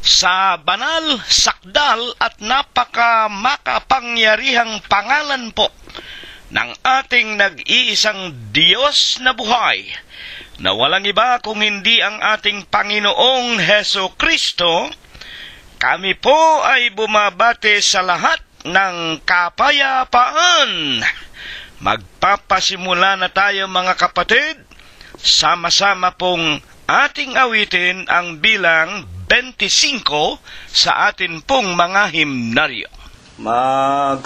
Sa banal, sakdal at napakamakapangyarihang pangalan po ng ating nag-iisang Diyos na buhay, na walang iba kung hindi ang ating Panginoong Heso Kristo, kami po ay bumabati sa lahat ng kapayapaan. Magpapasimula na tayo mga kapatid. Sama-sama pong ating awitin ang bilang 25 sa atin pong mga himnaryo. Magsaya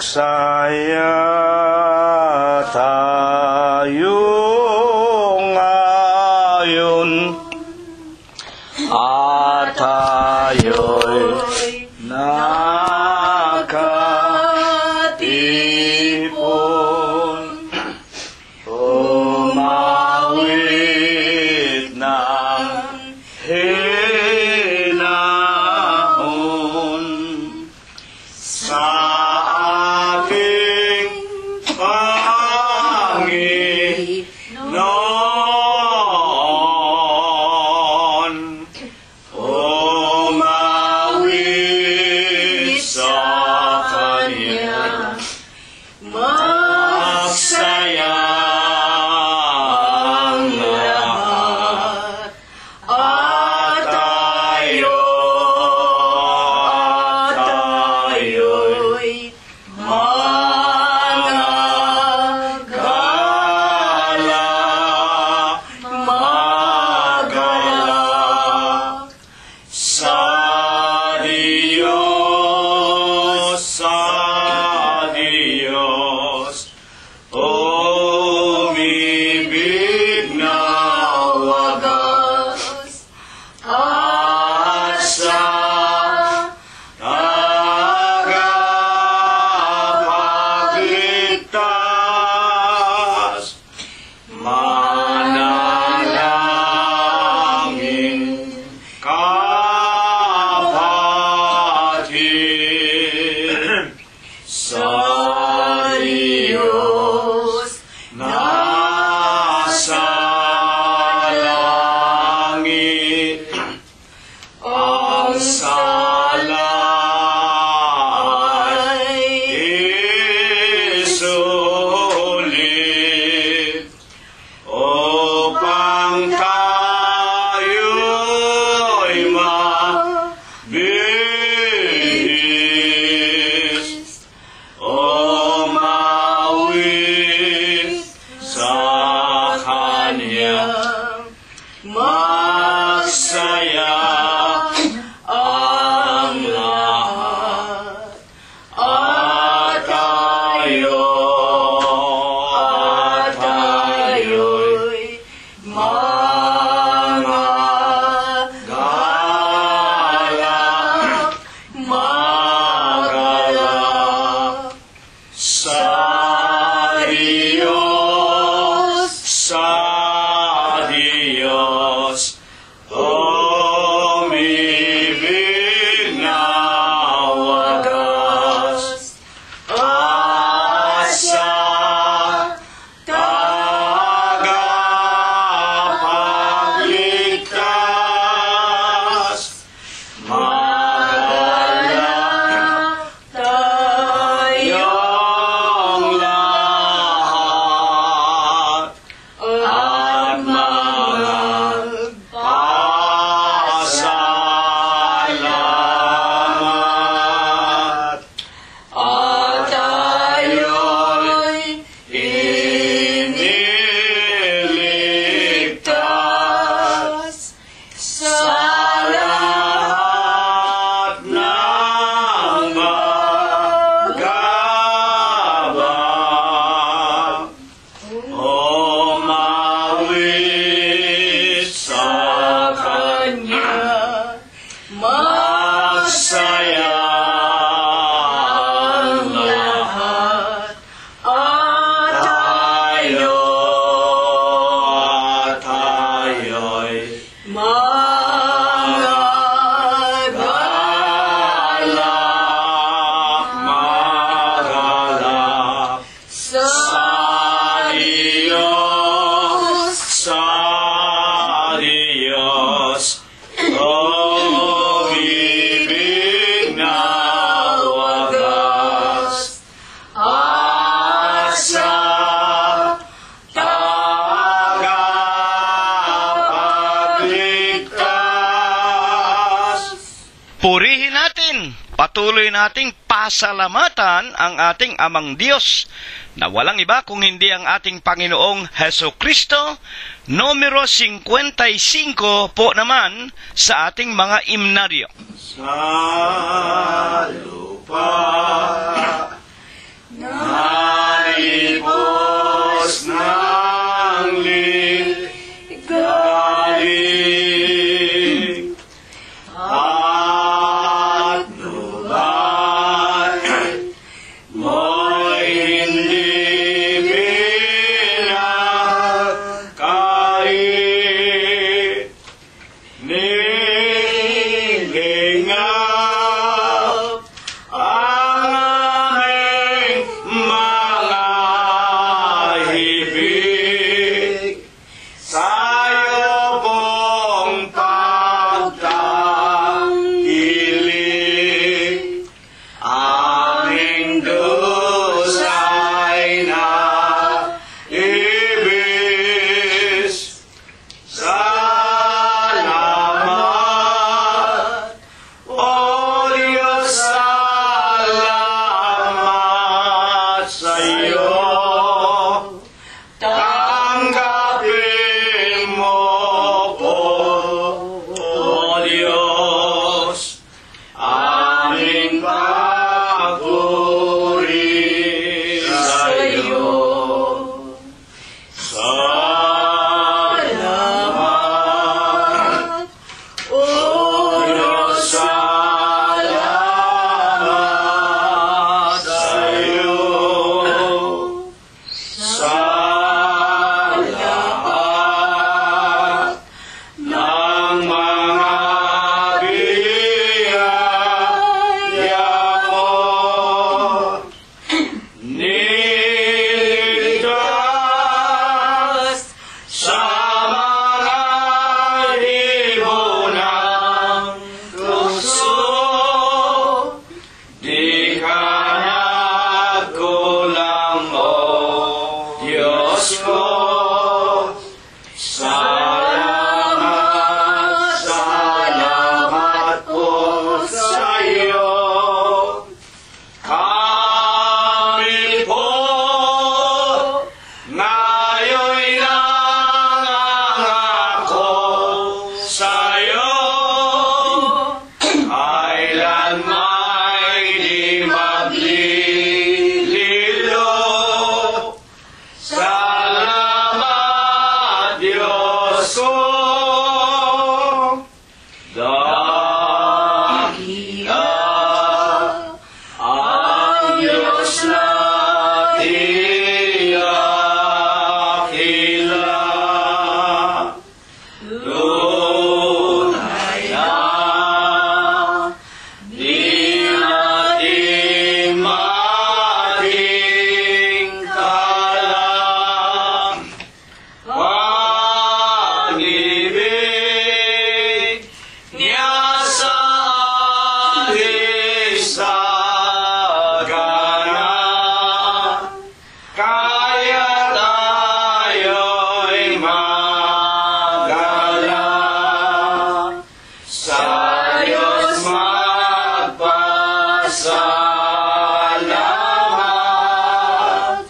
tayo ngayon at tayo'y nakatipon, umawit ng hinahon sa ating Panginoon. Umawit sa Kanya, magsaya ang lahat, at tayo'y magala sa Diyos, umibig na wagas, at sa tagapagligtas. Manalangin, kapatid, sa Diyos nasa langit, ang sala ay isulit upang tayo'y mabihis, umawit sa Kanya, magsaya ang lahat, at tayo'y magala sa Diyos, umibig na wagas, at sa tagapagligtas. Magala tayong lahat, at magpasalamat, at tayo'y iniligtas sa lahat ng magabang. Umawit sa Kanya, magsaya ang lahat, at tayo'y magala sa Diyos, umibig Purihin natin, patuloy nating pasalamatan ang ating Amang Diyos na walang iba kung hindi ang ating Panginoong Heso Kristo. Numero 55 po naman sa ating mga imnaryo. Sa lupa naipos ng ligalig at lubat mo'y hindi pinagkait nilingap ang aming mga hibig sa'yo pong pagtangkilik aming dusay na ibis. Salamat, O Diyos, salamat sa'yo. Tanggapin mo po, O Diyos, aming papuri sa'yo. Salamat, O Diyos, salamat sa'yo. Sa lahat ng mga biyaya mo, niligtas sa mga libonang tukso. Di ka nagkulang, O Diyos ko. Salamat, salamat po sa'yo. Kami po ngayon'y nangangako sa'yo. Kailanmay di maglililo. Salamat, Diyos ko. Dakila ang Diyos na tiyakila. Tunay na di natin matingkala. Pag-ibig niya sa sagana, kaya tayo'y magala. Sa Diyos magpasalamat.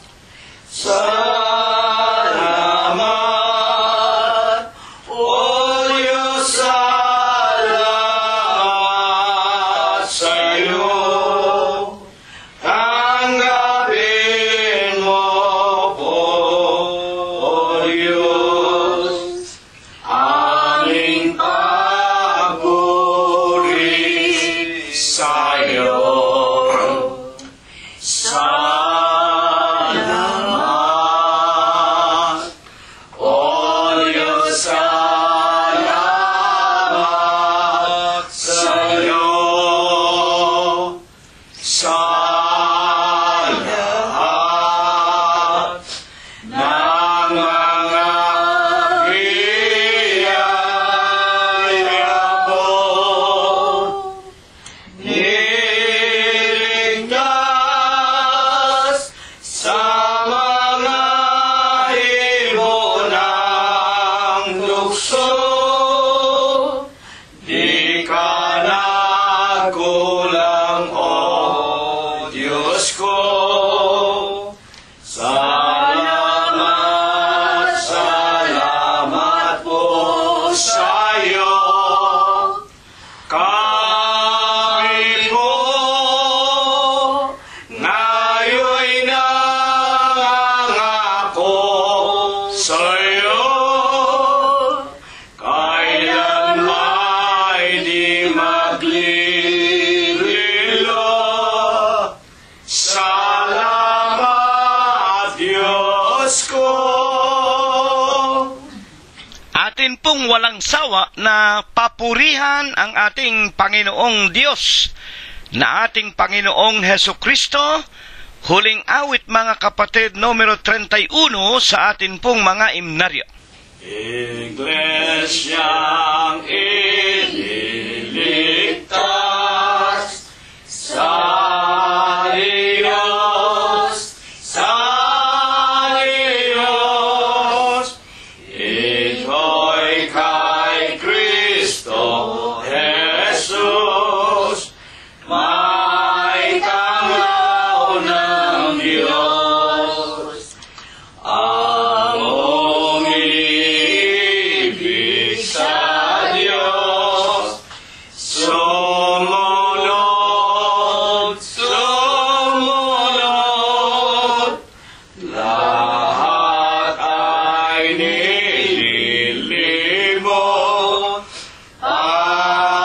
Salamat, O Diyos, salamat sa'yo. Tanggapin mo po, O Diyos, aming papuri sa'yo. Salamat, O Diyos, salamat sa'yo. Sa lahat ng mga biyaya mo, niligtas sa mga ibonang tukso. Di ka na walang sawa na papurihan ang ating Panginoong Diyos, na ating Panginoong Heso Kristo. Huling awit, mga kapatid, numero 31 sa atin pong mga imnaryo. Iglesyang ililigtas sa Diyos, ito'y kay Kristo Jesus, may tanglaw ng Diyos. Ang umibig sa Diyos, sumunod, lahat ay nililimot,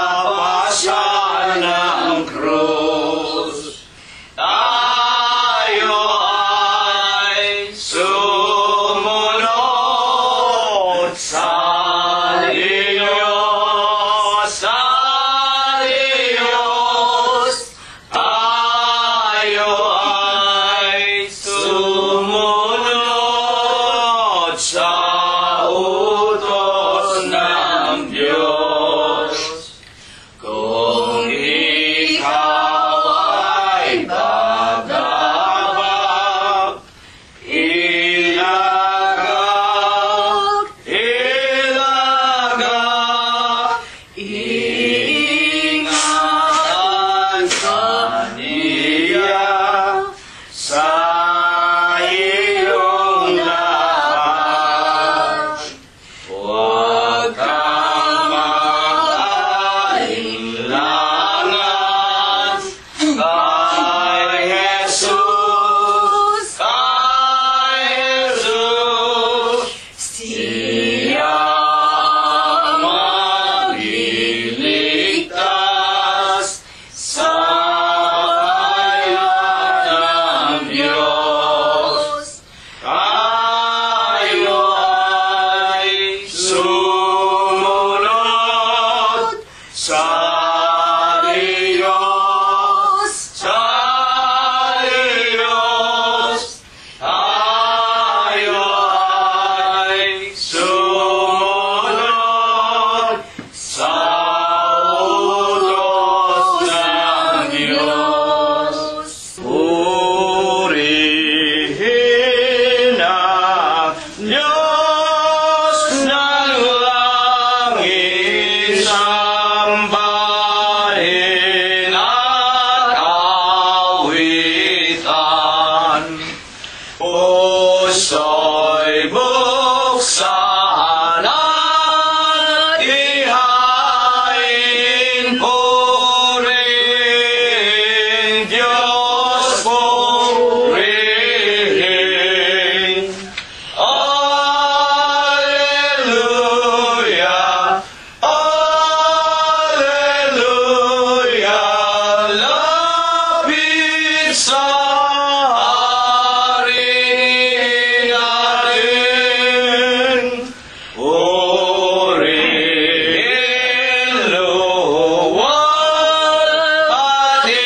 papasan ng krus. Tayo ay sumunod sa Diyos, tayo ay sumunod sa utos ng Diyos. Kung ikaw ay bababa, ingatan ka niya sa iyong lahat. Huwag kang mag-alinlangan kay Jesus, siya magliligtas sa bayan ng Diyos. Tayo ay sumunod sa Diyos, tayo ay sumunod sa utos ng Diyos. Purihin ang Diyos ng langit, sambahin at awitan. Puso'y buksan at ihain, purihin, Diyos purihin. Alleluia, alleluia, lapit sa hari natin. Purihin, luwal, patiin,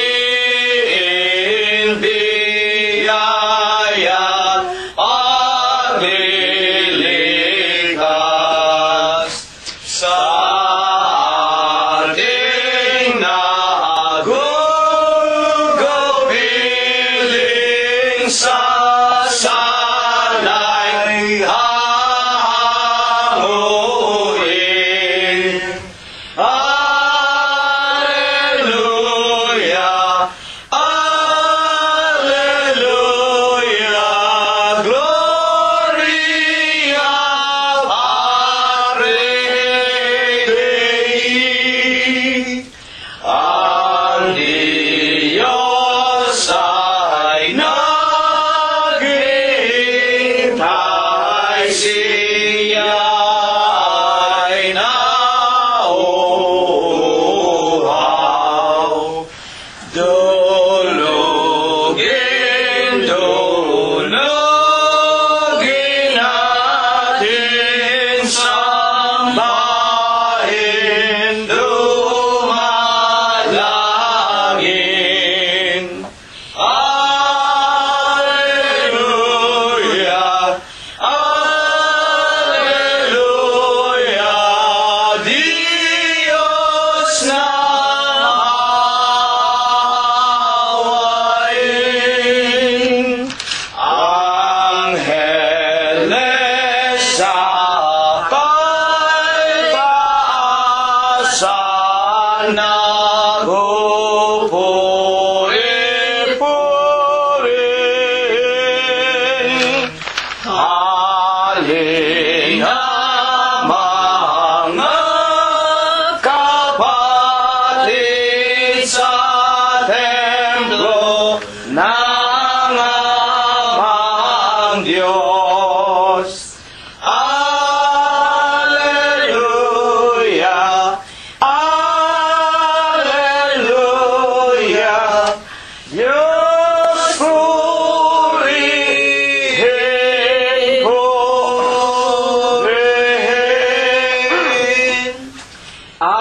biyaya, paglilikas sa ating nagugupiling sa sanay hahanguin. Alleluia, alleluia, gloria patri nagpupuri-puri. Halina mga kapatid sa templo ng amang Diyos. Alleluia, Alleluia, Diyos purihin, purihin. Amen.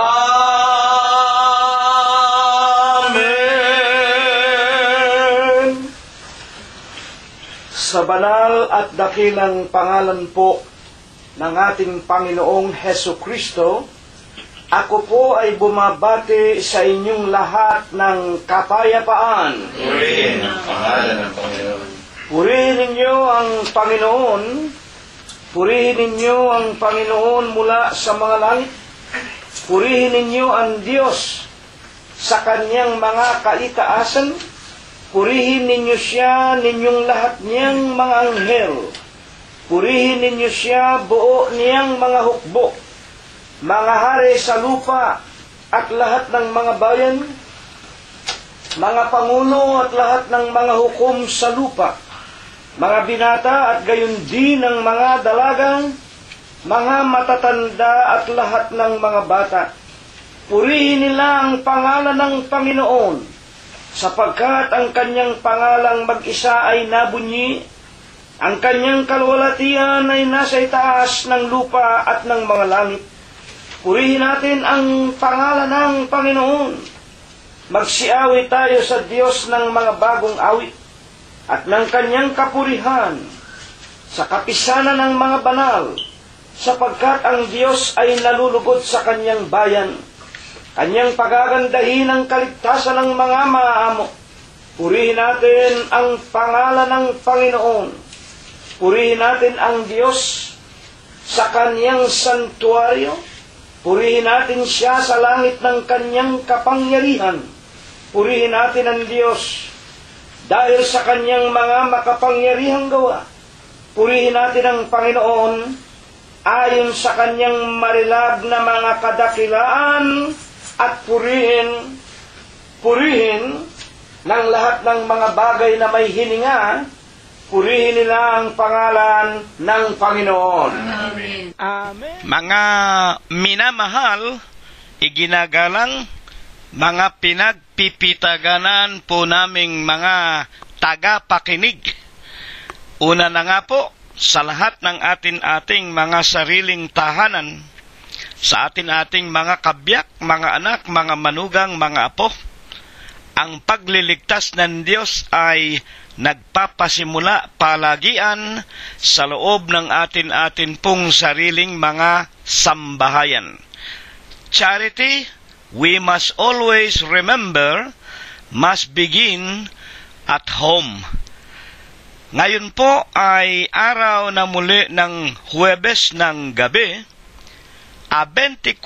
Sa banal at dakilang pangalan po ng ating Panginoong Heso Kristo, ako po ay bumabati sa inyong lahat ng kapayapaan. Purihin ang pangalan ng Panginoon. Purihin ninyo ang Panginoon. Purihin ninyo ang Panginoon mula sa mga langit. Purihin ninyo ang Diyos sa kanyang mga kaitaasan. Purihin ninyo siya, ninyong lahat niyang mga anghel. Purihin ninyo siya, buo niyang mga hukbo, mga hari sa lupa at lahat ng mga bayan, mga pangulo at lahat ng mga hukom sa lupa, mga binata at gayon din ng mga dalagang, mga matatanda at lahat ng mga bata. Purihin nila ang pangalan ng Panginoon, sapagkat ang kanyang pangalang mag-isa ay nabunyi, ang kanyang kalwalatian ay nasa itaas ng lupa at ng mga langit. Purihin natin ang pangalan ng Panginoon. Magsiawit tayo sa Diyos ng mga bagong awit at ng kanyang kapurihan sa kapisanan ng mga banal, sapagkat ang Diyos ay nalulugod sa kanyang bayan. Kanyang pagagandahin ang kaligtasan ng mga maamo. Purihin natin ang pangalan ng Panginoon. Purihin natin ang Diyos sa kanyang santuaryo. Purihin natin siya sa langit ng kanyang kapangyarihan. Purihin natin ang Diyos dahil sa kanyang mga makapangyarihang gawa. Purihin natin ang Panginoon ayon sa kanyang marilab na mga kadakilaan, at purihin ng lahat ng mga bagay na may hininga. Purihin nila ang pangalan ng Panginoon. Amen. Amen. Mga minamahal, iginagalang, mga pinagpipitaganan po naming mga tagapakinig. Una na nga po, sa lahat ng ating mga sariling tahanan, sa ating mga kabyak, mga anak, mga manugang, mga apo, ang pagliligtas ng Diyos ay nagpapasimula palagian sa loob ng atin pong sariling mga sambahayan. Charity, we must always remember, must begin at home. Ngayon po ay araw na muli ng Huwebes ng gabi, 24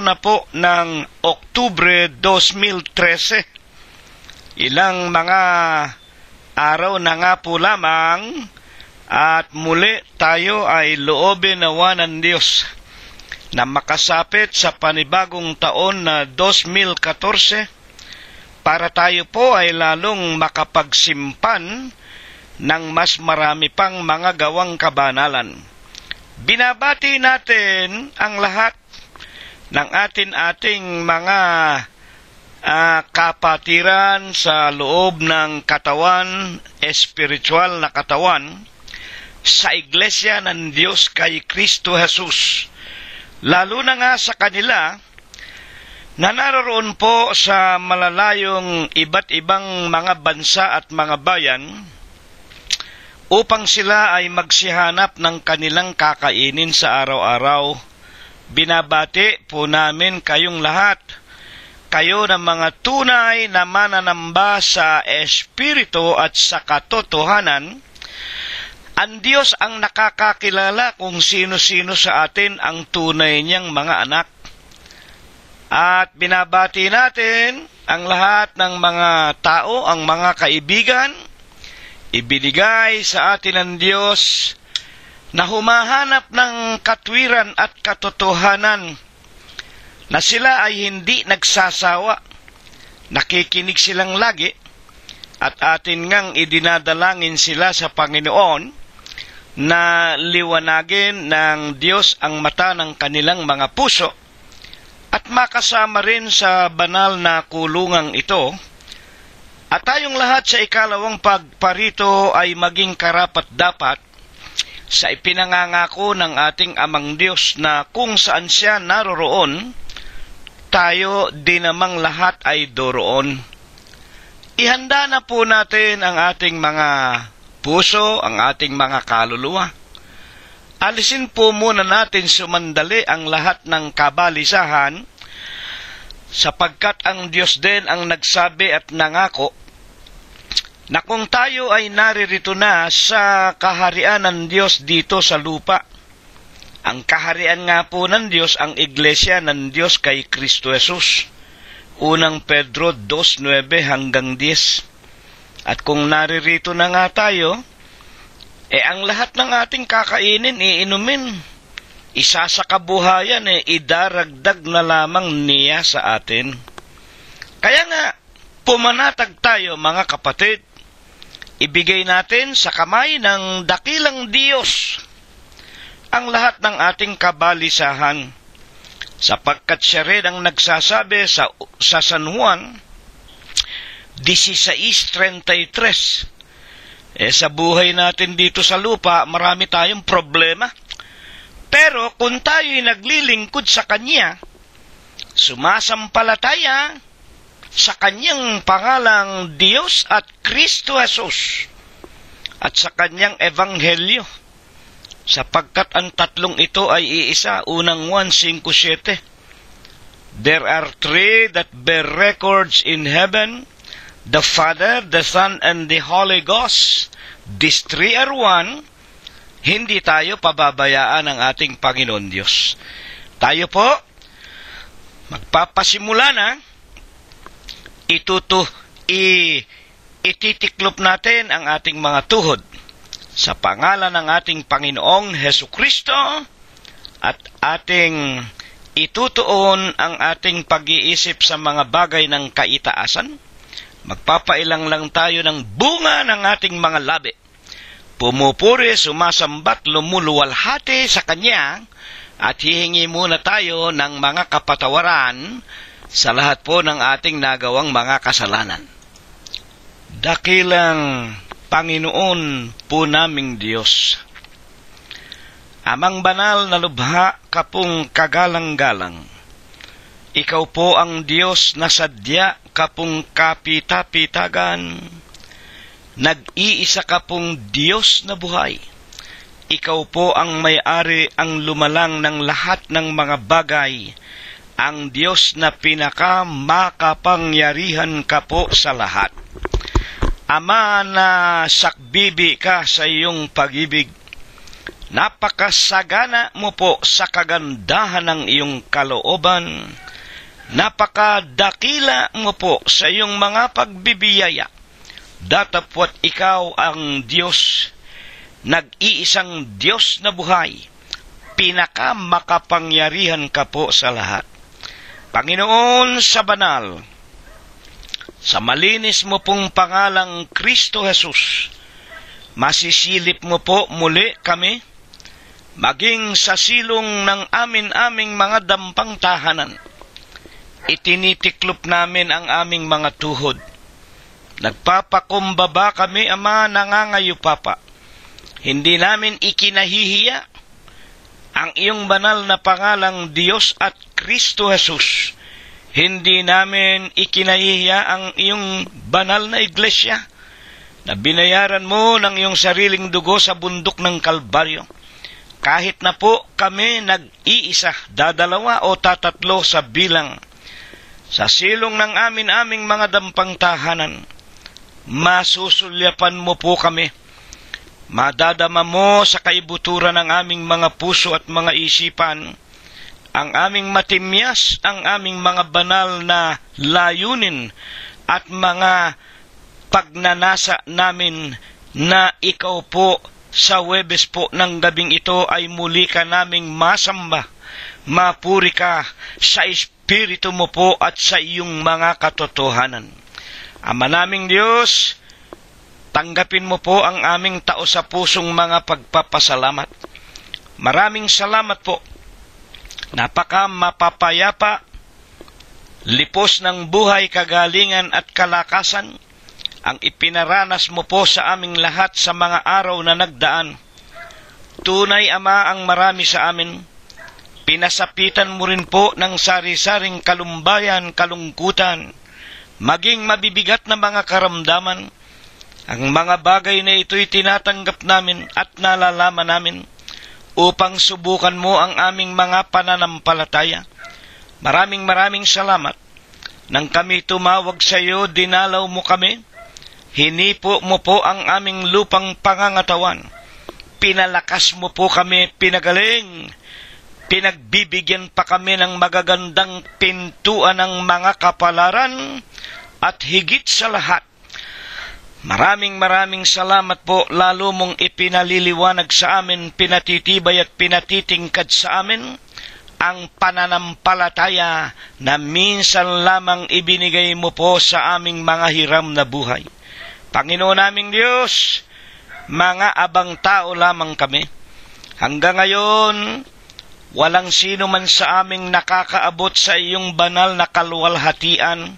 na po ng Oktubre 2013. Ilang mga araw na nga po lamang at muli tayo ay loobin nawa ng Diyos na makasapit sa panibagong taon na 2014 para tayo po ay lalong makapagsimpan ng mas marami pang mga gawang kabanalan. Binabati natin ang lahat ng ating mga kapatiran sa loob ng katawan, espiritual na katawan, sa Iglesia ng Diyos kay Kristo Jesus. Lalo na nga sa kanila na naroon po sa malalayong iba't ibang mga bansa at mga bayan, upang sila ay magsihanap ng kanilang kakainin sa araw-araw. Binabati po namin kayong lahat, kayo ng mga tunay na mananamba sa Espiritu at sa katotohanan. Ang Diyos ang nakakakilala kung sino-sino sa atin ang tunay niyang mga anak. At binabati natin ang lahat ng mga tao, ang mga kaibigan, ibinigay sa atin ng Diyos na humahanap ng katwiran at katotohanan, na sila ay hindi nagsasawa, nakikinig silang lagi, at atin ngang idinadalangin sila sa Panginoon na liwanagin ng Diyos ang mata ng kanilang mga puso at makasama rin sa banal na kulungang ito, at tayong lahat sa ikalawang pagparito ay maging karapat-dapat sa ipinangangako ng ating Amang Diyos na kung saan siya naroroon, tayo din namang lahat ay doroon. Ihanda na po natin ang ating mga puso, ang ating mga kaluluwa. Alisin po muna natin sumandali ang lahat ng kabalisahan, sapagkat ang Diyos din ang nagsabi at nangako na kung tayo ay naririto na sa kaharian ng Diyos dito sa lupa, ang kaharian nga po ng Diyos, ang iglesia ng Diyos kay Kristo Jesus. Unang Pedro 2:9 hanggang 10. At kung naririto na nga tayo, ang lahat ng ating kakainin, iinumin, isa sa kabuhayan, idaragdag na lamang niya sa atin. Kaya nga, pumanatag tayo mga kapatid, ibigay natin sa kamay ng dakilang Diyos ang lahat ng ating kabalisahan, sapagkat siya rin ang nagsasabi sa San Juan 16:33, sa buhay natin dito sa lupa, marami tayong problema. Pero kung tayo'y naglilingkod sa Kanya, sumasampalataya sa Kanyang pangalang Diyos at Kristo Jesus, at sa Kanyang Ebanghelyo, sapagkat ang tatlong ito ay iisa, unang 1:5-7. There are three that bear records in heaven, the Father, the Son, and the Holy Ghost. These three are one. Hindi tayo pababayaan ng ating Panginoon Diyos. Tayo po, magpapasimula na. Ititiklop natin ang ating mga tuhod sa pangalan ng ating Panginoong Hesukristo, at ating itutuon ang ating pag-iisip sa mga bagay ng kaitaasan. Magpapailang lang tayo ng bunga ng ating mga labi. Pumupuri, sumasambat, lumuluwalhati sa Kanya, at hihingi muna tayo ng mga kapatawaran sa lahat po ng ating nagawang mga kasalanan. Dakilang Panginoon po naming Diyos, Amang banal na lubha kapong kagalang-galang, Ikaw po ang Diyos na sadya kapong kapita-pitagan, nag-iisa kapong Diyos na buhay. Ikaw po ang may-ari, ang lumalang ng lahat ng mga bagay, ang Diyos na pinakamakapangyarihan ka po sa lahat. Ama, na sakbibi ka sa iyong pag-ibig, napakasagana mo po sa kagandahan ng iyong kalooban, napakadakila mo po sa iyong mga pagbibiyaya. Datapwat ikaw ang Diyos, nag-iisang Diyos na buhay, pinakamakapangyarihan ka po sa lahat. Panginoon, sa banal, sa malinis mo pong pangalang Kristo Jesus, masisilip mo po muli kami, maging sa silong ng aming mga dampang tahanan. Itinitiklop namin ang aming mga tuhod. Nagpapakumbaba kami, Ama, nangangayo, Papa. Hindi namin ikinahihiya ang iyong banal na pangalang Diyos at Kristo Jesus. Hindi namin ikinahihiya ang iyong banal na iglesia na binayaran mo ng iyong sariling dugo sa bundok ng Kalbaryo. Kahit na po kami nag-iisa, dadalawa o tatatlo sa bilang, sa silong ng aming mga dampang tahanan, masusulyapan mo po kami. Madadama mo sa kaibuturan ng aming mga puso at mga isipan ang aming matimyas, ang aming mga banal na layunin at mga pagnanasa namin na ikaw po sa Huwebes po ng gabing ito ay muli ka naming masamba. Mapuri ka sa Espiritu mo po at sa iyong mga katotohanan. Ama naming Diyos, tanggapin mo po ang aming tao sa pusong mga pagpapasalamat. Maraming salamat po. Napaka mapapayapa, lipos ng buhay, kagalingan at kalakasan ang ipinaranas mo po sa aming lahat sa mga araw na nagdaan. Tunay, Ama, ang marami sa amin. Pinasapitan mo rin po ng sari-saring kalumbayan, kalungkutan, maging mabibigat na mga karamdaman. Ang mga bagay na ito'y tinatanggap namin at nalalaman namin upang subukan mo ang aming mga pananampalataya. Maraming salamat. Nang kami tumawag sa iyo, dinalaw mo kami. Hinipo mo po ang aming lupang pangangatawan. Pinalakas mo po kami, pinagaling. Pinagbibigyan pa kami ng magagandang pintuan ng mga kapalaran at higit sa lahat, maraming salamat po, lalo mong ipinaliliwanag sa amin, pinatitibay at pinatitingkad sa amin ang pananampalataya na minsan lamang ibinigay mo po sa aming mga hiram na buhay. Panginoon naming Diyos, mga abang tao lamang kami. Hanggang ngayon, walang sino man sa aming nakakaabot sa iyong banal na kaluwalhatian.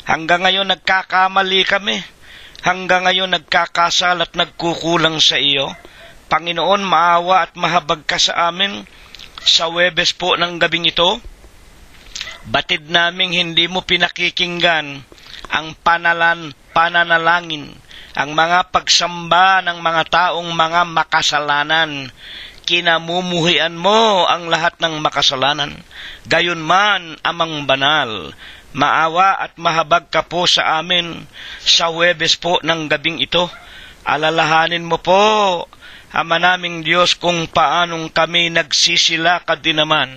Hanggang ngayon nagkakamali kami. Hanggang ngayon nagkakasal at nagkukulang sa iyo. Panginoon, maawa at mahabag ka sa amin sa Huwebes po ng gabing ito. Batid naming hindi mo pinakikinggan ang pananalangin, ang mga pagsamba ng mga taong mga makasalanan. Kinamumuhian mo ang lahat ng makasalanan. Gayunman, Amang Banal, maawa at mahabag ka po sa amin sa Huwebes po ng gabing ito. Alalahanin mo po, Ama naming Diyos, kung paanong kami nagsisilakad din naman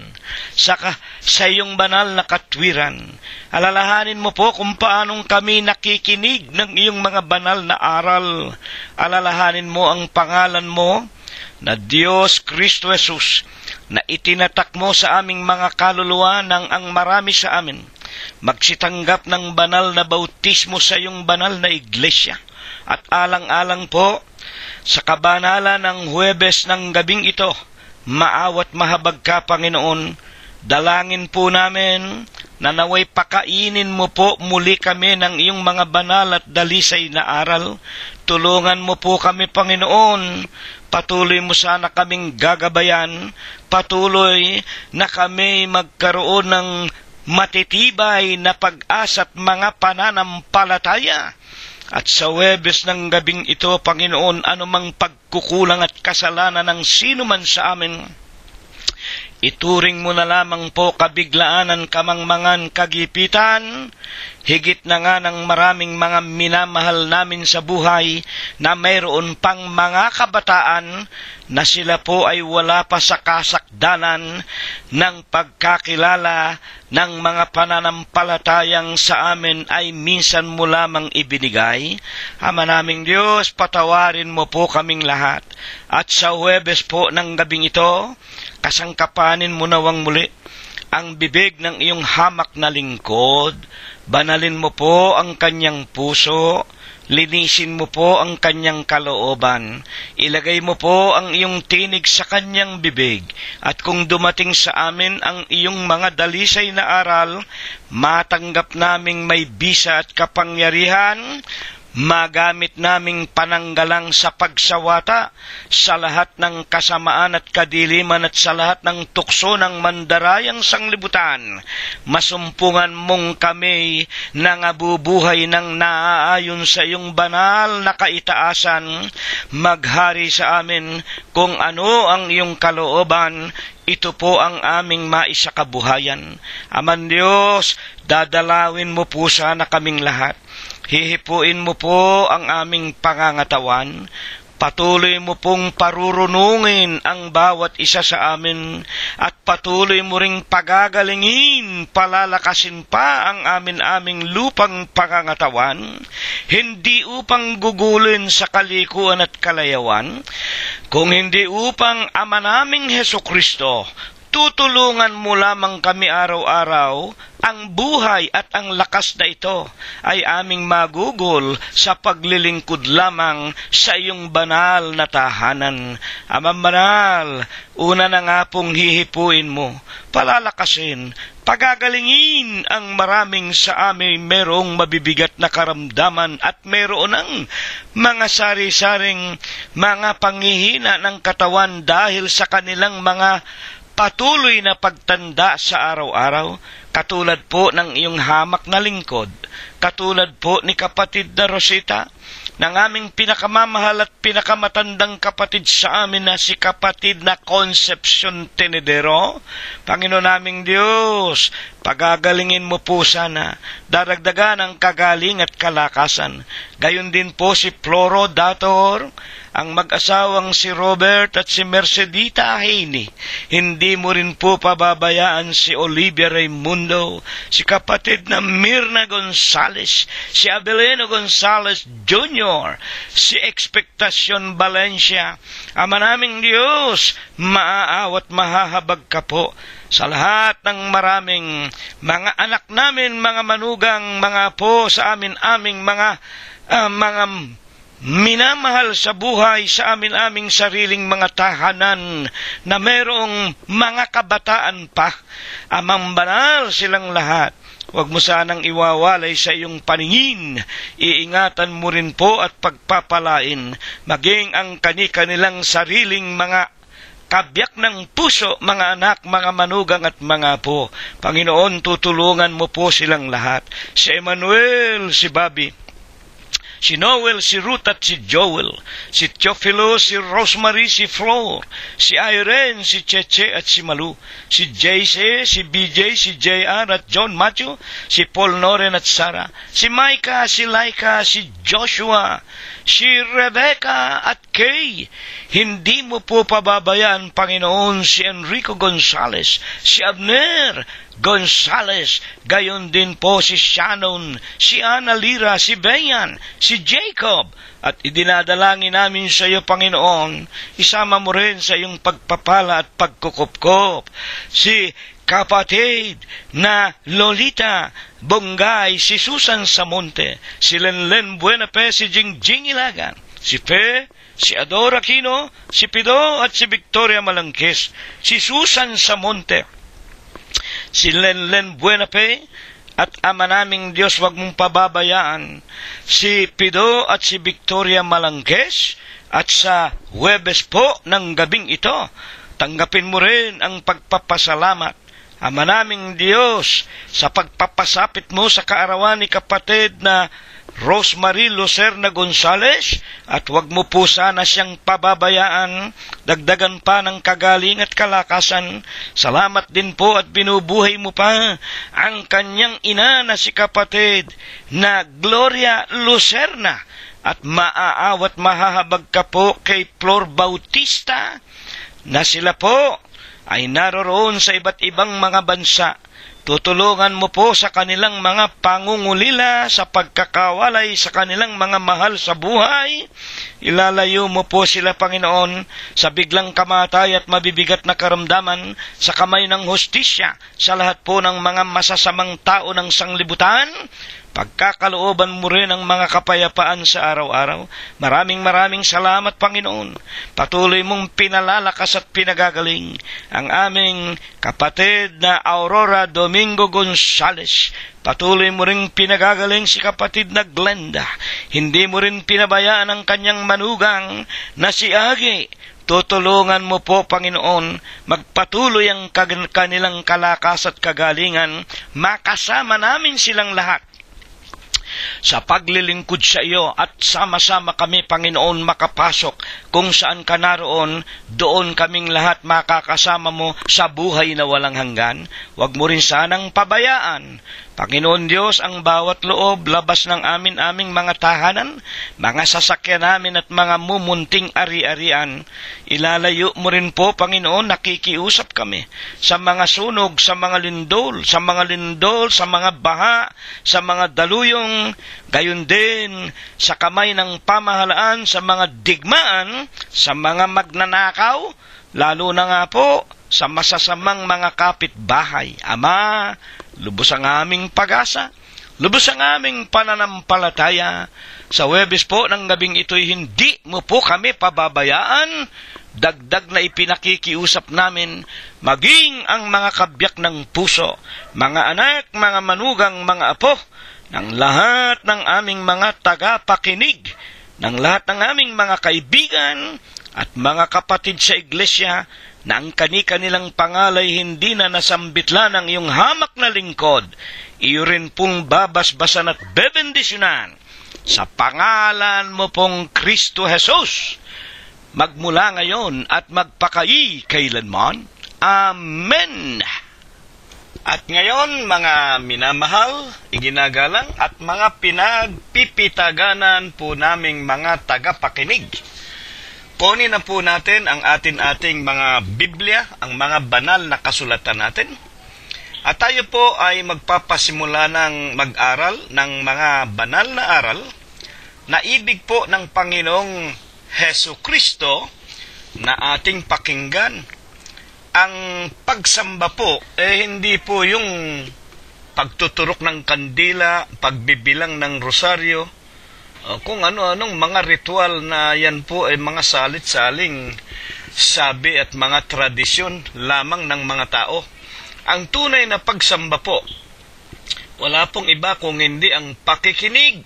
sa iyong banal na katwiran. Alalahanin mo po kung paanong kami nakikinig ng iyong mga banal na aral. Alalahanin mo ang pangalan mo na Diyos Kristo Jesus, na itinatak mo sa aming mga kaluluwa ng ang marami sa amin magsitanggap ng banal na bautismo sa iyong banal na iglesia. At alang-alang po sa kabanalan ng Huwebes ng gabing ito, maawat mahabag ka, Panginoon. Dalangin po namin na naway pakainin mo po muli kami ng iyong mga banal at dalisay na aral. Tulungan mo po kami, Panginoon. Patuloy mo sana kaming gagabayan. Patuloy na kami magkaroon ng matitibay na pag-asa at mga pananampalataya. At sa Huwebes ng gabing ito, Panginoon, anumang pagkukulang at kasalanan ng sino man sa amin, ituring mo na lamang po kabiglaanan, kamangmangan, kagipitan, higit na nga ng maraming mga minamahal namin sa buhay na mayroon pang mga kabataan na sila po ay wala pa sa kasakdalan ng pagkakilala ng mga pananampalatayang sa amin ay minsan mo lamang ibinigay. Ama naming Diyos, patawarin mo po kaming lahat. At sa Huwebes po ng gabing ito, kasangkapanin mo nawang muli ang bibig ng iyong hamak na lingkod. Banalin mo po ang kanyang puso, linisin mo po ang kanyang kalooban, ilagay mo po ang iyong tinig sa kanyang bibig, at kung dumating sa amin ang iyong mga dalisay na aral, matanggap naming may bisa at kapangyarihan, magamit naming pananggalang sa pagsawata sa lahat ng kasamaan at kadiliman at sa lahat ng tukso ng mandarayang sanglibutan. Masumpungan mong kami na nabubuhay ng naaayon sa iyong banal na kaitaasan. Maghari sa amin kung ano ang iyong kalooban. Ito po ang aming maisakabuhayan. Aman Diyos, dadalawin mo po sana kaming lahat. Hihipuin mo po ang aming pangangatawan. Patuloy mo pong parurunungin ang bawat isa sa amin at patuloy mo ring pagagalingin, palalakasin pa ang aming lupang pangangatawan, hindi upang gugulin sa kalikuan at kalayawan, kung hindi upang Ama naming Hesukristo, tutulungan mo lamang kami araw-araw, ang buhay at ang lakas na ito ay aming magugol sa paglilingkod lamang sa iyong banal na tahanan. Ama banal, una na nga pong hihipuin mo, palalakasin, pagagalingin ang maraming sa amin merong mabibigat na karamdaman at meron ng mga sari-saring mga panghihina ng katawan dahil sa kanilang mga patuloy na pagtanda sa araw-araw, katulad po ng iyong hamak na lingkod, katulad po ni kapatid na Rosita, ng aming pinakamamahal at pinakamatandang kapatid sa amin na si kapatid na Concepcion Tenedero. Panginoon naming Diyos, pagagalingin mo po sana, daragdagan ang kagaling at kalakasan. Gayon din po si Floro Dator, ang mag-asawang si Robert at si Mercedita Haney. Hindi mo rin po pababayaan si Olivia Raimundo, si kapatid na Mirna Gonzales, si Abelino Gonzales Jr., si Expectacion Valencia. Ama naming Diyos, maaawat mahahabag ka po sa lahat ng maraming mga anak namin, mga manugang, mga po sa aming mga minamahal sa buhay sa aming sariling mga tahanan na merong mga kabataan pa. Amang banal silang lahat. Huwag mo sanang iwawalay sa iyong paningin. Iingatan mo rin po at pagpapalain maging ang kanilang sariling mga kabyak ng puso, mga anak, mga manugang at mga apo. Panginoon, tutulungan mo po silang lahat. Si Emmanuel, si Bobby, si Noel, si Ruth at si Joel, si Teofilo, si Rosemary, si Flor, si Irene, si Cheche at si Malu, si JC, si BJ, si JR at John Matthew, si Paul Noren at Sarah, si Micah, si Laika, si Joshua, si Rebecca at Kay. Hindi mo po pababayaan, Panginoon, si Enrico Gonzales, si Abner Gonzales, gayon din po si Shannon, si Ana Lira, si Bayan, si Jacob, at idinadalangin namin sa iyo, Panginoon, isama mo rin sa iyong pagpapala at pagkukupkop si kapatid na Lolita Bongay, si Susan Samonte, si Lenlen Buenape, si Jingjing Ilagan, si Pe, si Adora Aquino, si Pido at si Victoria Malangkis, si Susan Samonte, si Lenlen Buenape, at Ama naming Diyos, wag mong pababayaan si Pido at si Victoria Malangkes. At sa Huwebes po ng gabing ito, tanggapin mo rin ang pagpapasalamat, Ama naming Diyos, sa pagpapasapit mo sa kaarawan ni kapatid na Rosemary Lucerna Gonzales, at wag mo po sana siyang pababayaan, dagdagan pa ng kagaling at kalakasan. Salamat din po at binubuhay mo pa ang kanyang ina na si kapatid na Gloria Lucerna, at maaawat mahahabag ka po kay Flor Bautista na sila po ay naroroon sa iba't ibang mga bansa. Tutulungan mo po sa kanilang mga pangungulila sa pagkakawalay sa kanilang mga mahal sa buhay. Ilalayo mo po sila, Panginoon, sa biglang kamatay at mabibigat na karamdaman sa kamay ng hustisya sa lahat po ng mga masasamang tao ng sanglibutan. Pagkakalooban mo rin ang mga kapayapaan sa araw-araw. Maraming salamat, Panginoon. Patuloy mong pinalalakas at pinagagaling ang aming kapatid na Aurora Domingo Gonzales. Patuloy mo rin pinagagaling si kapatid na Glenda. Hindi mo rin pinabayaan ang kanyang manugang na si Agi. Tutulungan mo po, Panginoon, magpatuloy ang kanilang kalakas at kagalingan. Makasama namin silang lahat sa paglilingkod sa iyo, at sama-sama kami, Panginoon, makapasok kung saan ka naroon. Doon kaming lahat makakasama mo sa buhay na walang hanggan. Huwag mo rin sanang pabayaan Panginoon Diyos, ang bawat loob, labas ng aming mga tahanan, mga sasakyan namin at mga mumunting ari-arian, ilalayo mo rin po, Panginoon, nakikiusap kami sa mga sunog, sa mga lindol, sa mga baha, sa mga daluyong, gayon din sa kamay ng pamahalaan, sa mga digmaan, sa mga magnanakaw, lalo na nga po sa masasamang mga kapitbahay. Ama, lubos ang aming pag-asa, lubos ang aming pananampalataya. Sa Huwebes po ng gabing ito'y hindi mo po kami pababayaan. Dagdag na ipinakikiusap namin, maging ang mga kabyak ng puso, mga anak, mga manugang, mga apo, ng lahat ng aming mga tagapakinig, ng lahat ng aming mga kaibigan at mga kapatid sa iglesia, na ang kani-kanilang pangalay hindi na nasambitla ng iyong hamak na lingkod, iyo rin pong babasbasan at bebendisyonan sa pangalan mo pong Kristo Jesus, magmula ngayon at magpakai kailanman. Amen. At ngayon, mga minamahal, iginagalang at mga pinagpipitaganan po naming mga tagapakinig, kunin na po natin ang ating mga Biblia, ang mga banal na kasulatan natin. At tayo po ay magpapasimula ng mag-aral ng mga banal na aral na ibig po ng Panginoong Hesu Kristo na ating pakinggan. Ang pagsamba po, hindi po yung pagtuturok ng kandila, pagbibilang ng rosaryo, kung ano-anong mga ritual na yan po ay mga salit-saling sabi at mga tradisyon lamang ng mga tao. Ang tunay na pagsamba po, wala pong iba kung hindi ang pakikinig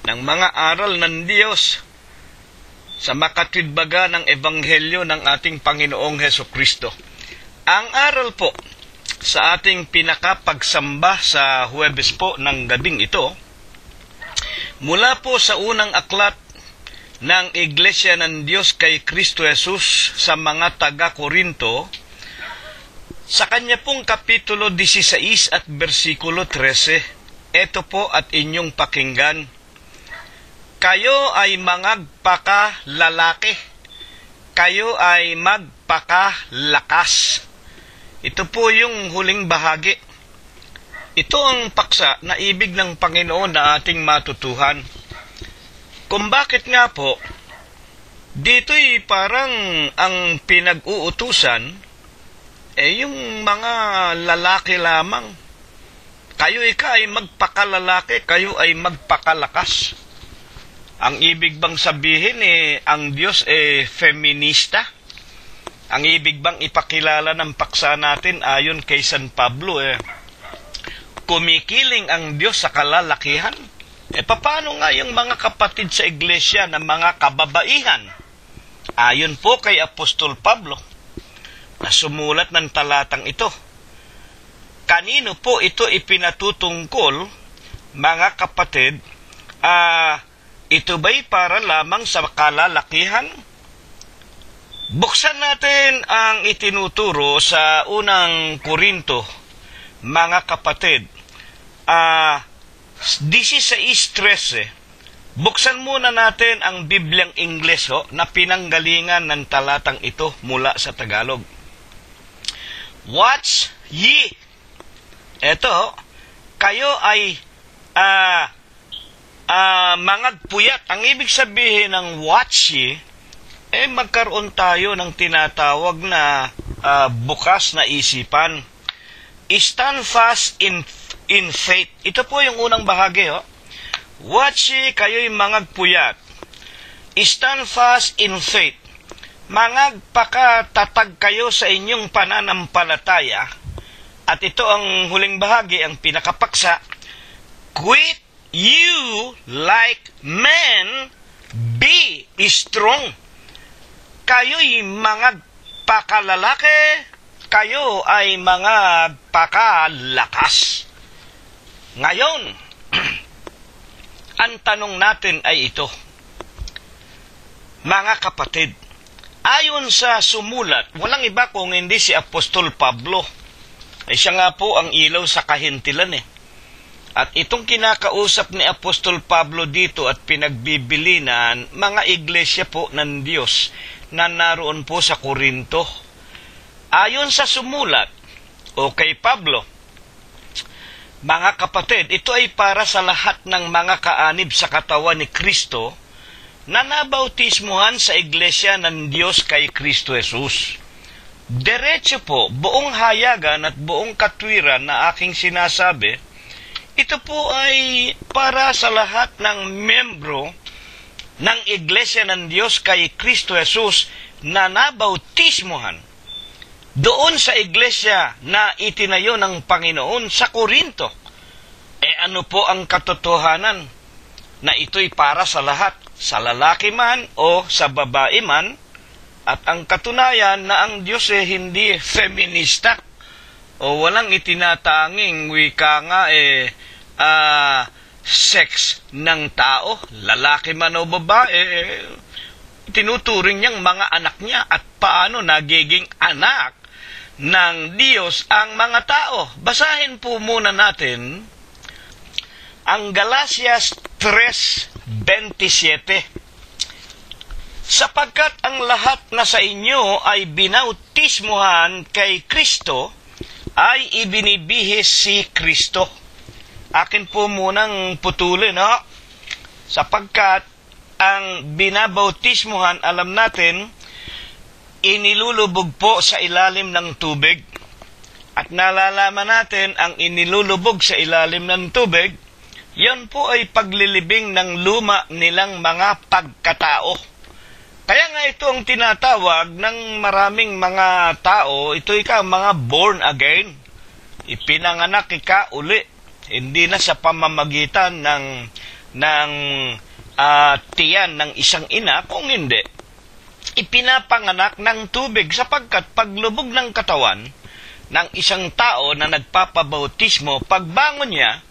ng mga aral ng Diyos sa makatwidbaga ng Ebanghelyo ng ating Panginoong Hesukristo. Ang aral po sa ating pinakapagsamba sa Huwebes po ng gabing ito, mula po sa unang aklat ng Iglesia ng Diyos kay Kristo Jesus sa mga taga-Korinto, sa kanya pong kapitulo 16 at versikulo 13, ito po at inyong pakinggan. Kayo ay magpakalalaki, kayo ay magpakalakas. Ito po yung huling bahagi. Ito ang paksa na ibig ng Panginoon na ating matutuhan. Kung bakit nga po, dito'y parang ang pinag-uutusan, yung mga lalaki lamang. Kayo ay magpakalalaki, kayo ay magpakalakas. Ang ibig bang sabihin, ang Diyos feminista? Ang ibig bang ipakilala ng paksa natin ayon kay San Pablo, kumikiling ang Diyos sa kalalakihan? Paano nga yung mga kapatid sa iglesia na mga kababaihan? Ayon po kay Apostol Pablo, na sumulat ng talatang ito. Kanino po ito ipinatutungkol, mga kapatid? Ito ba'y para lamang sa kalalakihan? Buksan natin ang itinuturo sa unang Korinto, mga kapatid. 16:13. Buksan muna natin ang Bibliang Ingles na pinanggalingan ng talatang ito mula sa Tagalog. Watch ye. Ito, kayo ay mangagpuyat. Ang ibig sabihin ng watch ye, magkaroon tayo ng tinatawag na bukas na isipan. Stand fast in faith. Ito po yung unang bahagi. Watch ye, kayo'y mangagpuyat. Stand fast in faith. Mangagpakatatag kayo sa inyong pananampalataya. At ito ang huling bahagi, ang pinakapaksa. Quit you like men, be strong. Kayo'y mangagpakalalaki, kayo ay mangagpakalakas. Ngayon, ang tanong natin ay ito. Mga kapatid, ayon sa sumulat, walang iba kung hindi si Apostol Pablo. Ay siya nga po ang ilaw sa kahintilan eh. At itong kinakausap ni Apostol Pablo dito at pinagbibilinan, mga iglesia po ng Diyos na naroon po sa Korinto. Ayon sa sumulat, o kay Pablo, mga kapatid, ito ay para sa lahat ng mga kaanib sa katawan ni Kristo na nabautismuhan sa iglesia ng Diyos kay Kristo Jesus. Diretso po, buong hayagan at buong katwiran na aking sinasabi, ito po ay para sa lahat ng membro ng Iglesia ng Diyos kay Kristo Jesus na nabautismuhan doon sa iglesia na itinayo ng Panginoon sa Korinto. Ano po ang katotohanan? Na ito'y para sa lahat, sa lalaki man o sa babae man, at ang katunayan na ang Diyos hindi feminista o walang itinatanging wika nga sex ng tao, lalaki man o babae, tinuturing niyang mga anak niya at paano nagiging anak ng Diyos ang mga tao. Basahin po muna natin ang Galatias 3:27. Sapagkat ang lahat na sa inyo ay binautismuhan kay Kristo, ay ibinibihis si Kristo. Akin po munang putulin, no? Sapagkat ang binabautismuhan, alam natin, inilulubog po sa ilalim ng tubig. At nalalaman natin, ang inilulubog sa ilalim ng tubig, yan po ay paglilibing ng luma nilang mga pagkatao. Kaya nga ito ang tinatawag ng maraming mga tao, ito ika mga born again. Ipinanganak ika uli. Hindi na sa pamamagitan ng tiyan ng isang ina, kung hindi, ipinapanganak ng tubig sapagkat paglubog ng katawan ng isang tao na nagpapabautismo, pagbangon niya,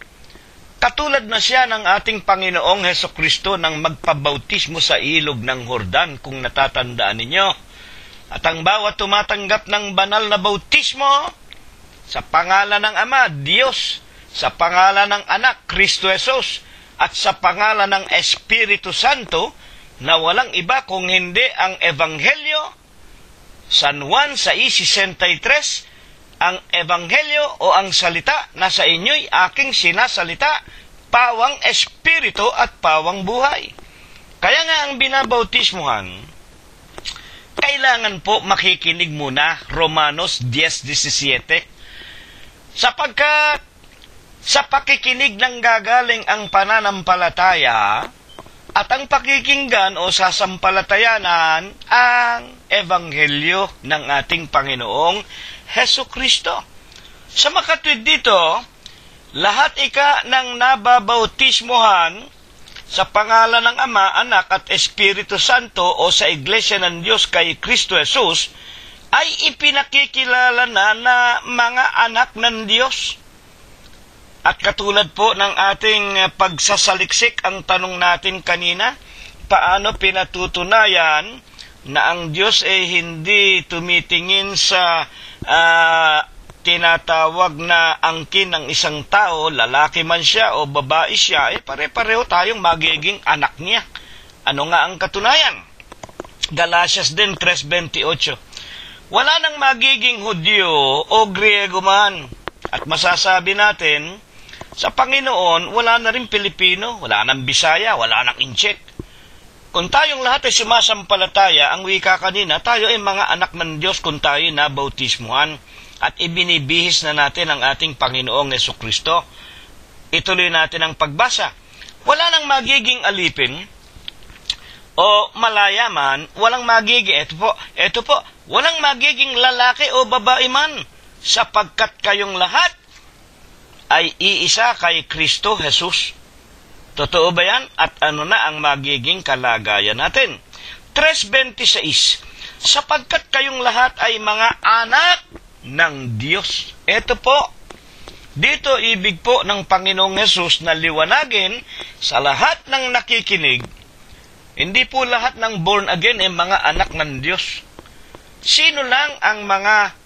katulad na siya ng ating Panginoong Hesukristo nang magpabautismo sa ilog ng Jordan, kung natatandaan ninyo. At ang bawat tumatanggap ng banal na bautismo, sa pangalan ng Ama, Diyos, sa pangalan ng Anak, Kristo Jesus, at sa pangalan ng Espiritu Santo, na walang iba kung hindi ang Ebanghelyo, San Juan 6:63, ang Ebanghelyo o ang salita na sa inyo'y aking sinasalita, pawang Espiritu at pawang buhay. Kaya nga ang binabautismuhan, kailangan po makikinig muna, Romanos 10:17, sapagkat sa pakikinig ng gagaling ang pananampalataya at ang pakikinggan o sasampalatayanan ang Ebanghelyo ng ating Panginoong Hesukristo. Sa makatwid dito, lahat ika ng nababautismuhan sa pangalan ng Ama, Anak at Espiritu Santo o sa Iglesia ng Diyos kay Kristo Jesus ay ipinakikilala na mga anak ng Diyos. At katulad po ng ating pagsasaliksik, ang tanong natin kanina, paano pinatutunayan na ang Diyos ay hindi tumitingin sa tinatawag na angkin ng isang tao, lalaki man siya o babae siya, pare-pareho tayong magiging anak niya. Ano nga ang katunayan? Galatias din 3:28. Wala nang magiging Hudyo o Griego man. At masasabi natin, sa Panginoon, wala na rin Pilipino, wala nang Bisaya, wala nang Inchik. Kung tayong lahat ay sumasampalataya, ang wika kanina, tayo ay mga anak ng Diyos kung tayo nabautismuhan at ibinibihis na natin ang ating Panginoong Hesukristo. Ituloy natin ang pagbasa. Wala nang magiging alipin o malayaman, walang magiging, ito po, walang magiging lalaki o babae man, sapagkat kayong lahat ay iisa kay Kristo Jesus. Totoo ba yan? At ano na ang magiging kalagayan natin? 3:26, sapagkat kayong lahat ay mga anak ng Diyos. Ito po, dito ibig po ng Panginoong Jesus na liwanagin sa lahat ng nakikinig, hindi po lahat ng born again ay mga anak ng Diyos. Sino lang ang mga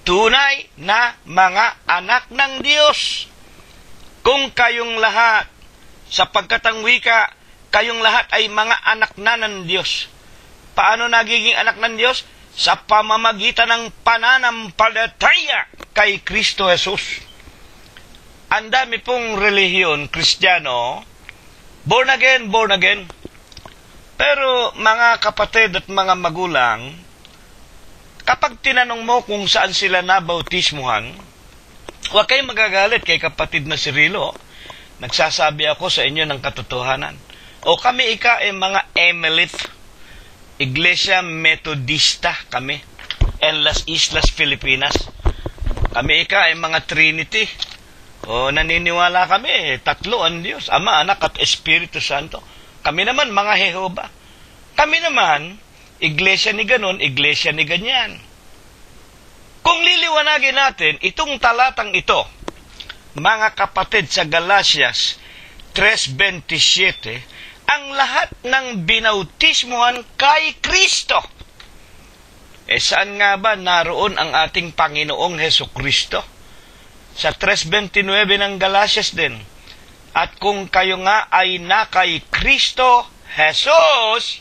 tunay na mga anak ng Diyos. Kung kayong lahat, sapagkat ang wika, kayong lahat ay mga anak na ng Diyos. Paano nagiging anak ng Diyos? Sa pamamagitan ng pananampalataya kay Kristo Jesus. Ang dami pong relihiyon, Kristiyano, born again. Pero mga kapatid at mga magulang, kapag tinanong mo kung saan sila nabautismuhan, huwag kayong magagalit kay kapatid na si Rilo. Nagsasabi ako sa inyo ng katotohanan. O kami ay mga Emelite, Iglesia Metodista kami, en Las Islas Filipinas. Kami ay mga Trinity. O naniniwala kami, tatlo ang Diyos, Ama, Anak at Espiritu Santo. Kami naman mga Jehova. Kami naman, iglesia ni ganon, iglesia ni ganyan. Kung liliwanagin natin itong talatang ito, mga kapatid, sa Galatias 3:27, ang lahat ng binautismuhan kay Kristo. Saan nga ba naroon ang ating Panginoong Hesukristo? Sa 3:29 ng Galatias din. At kung kayo nga ay na kay Kristo Jesus,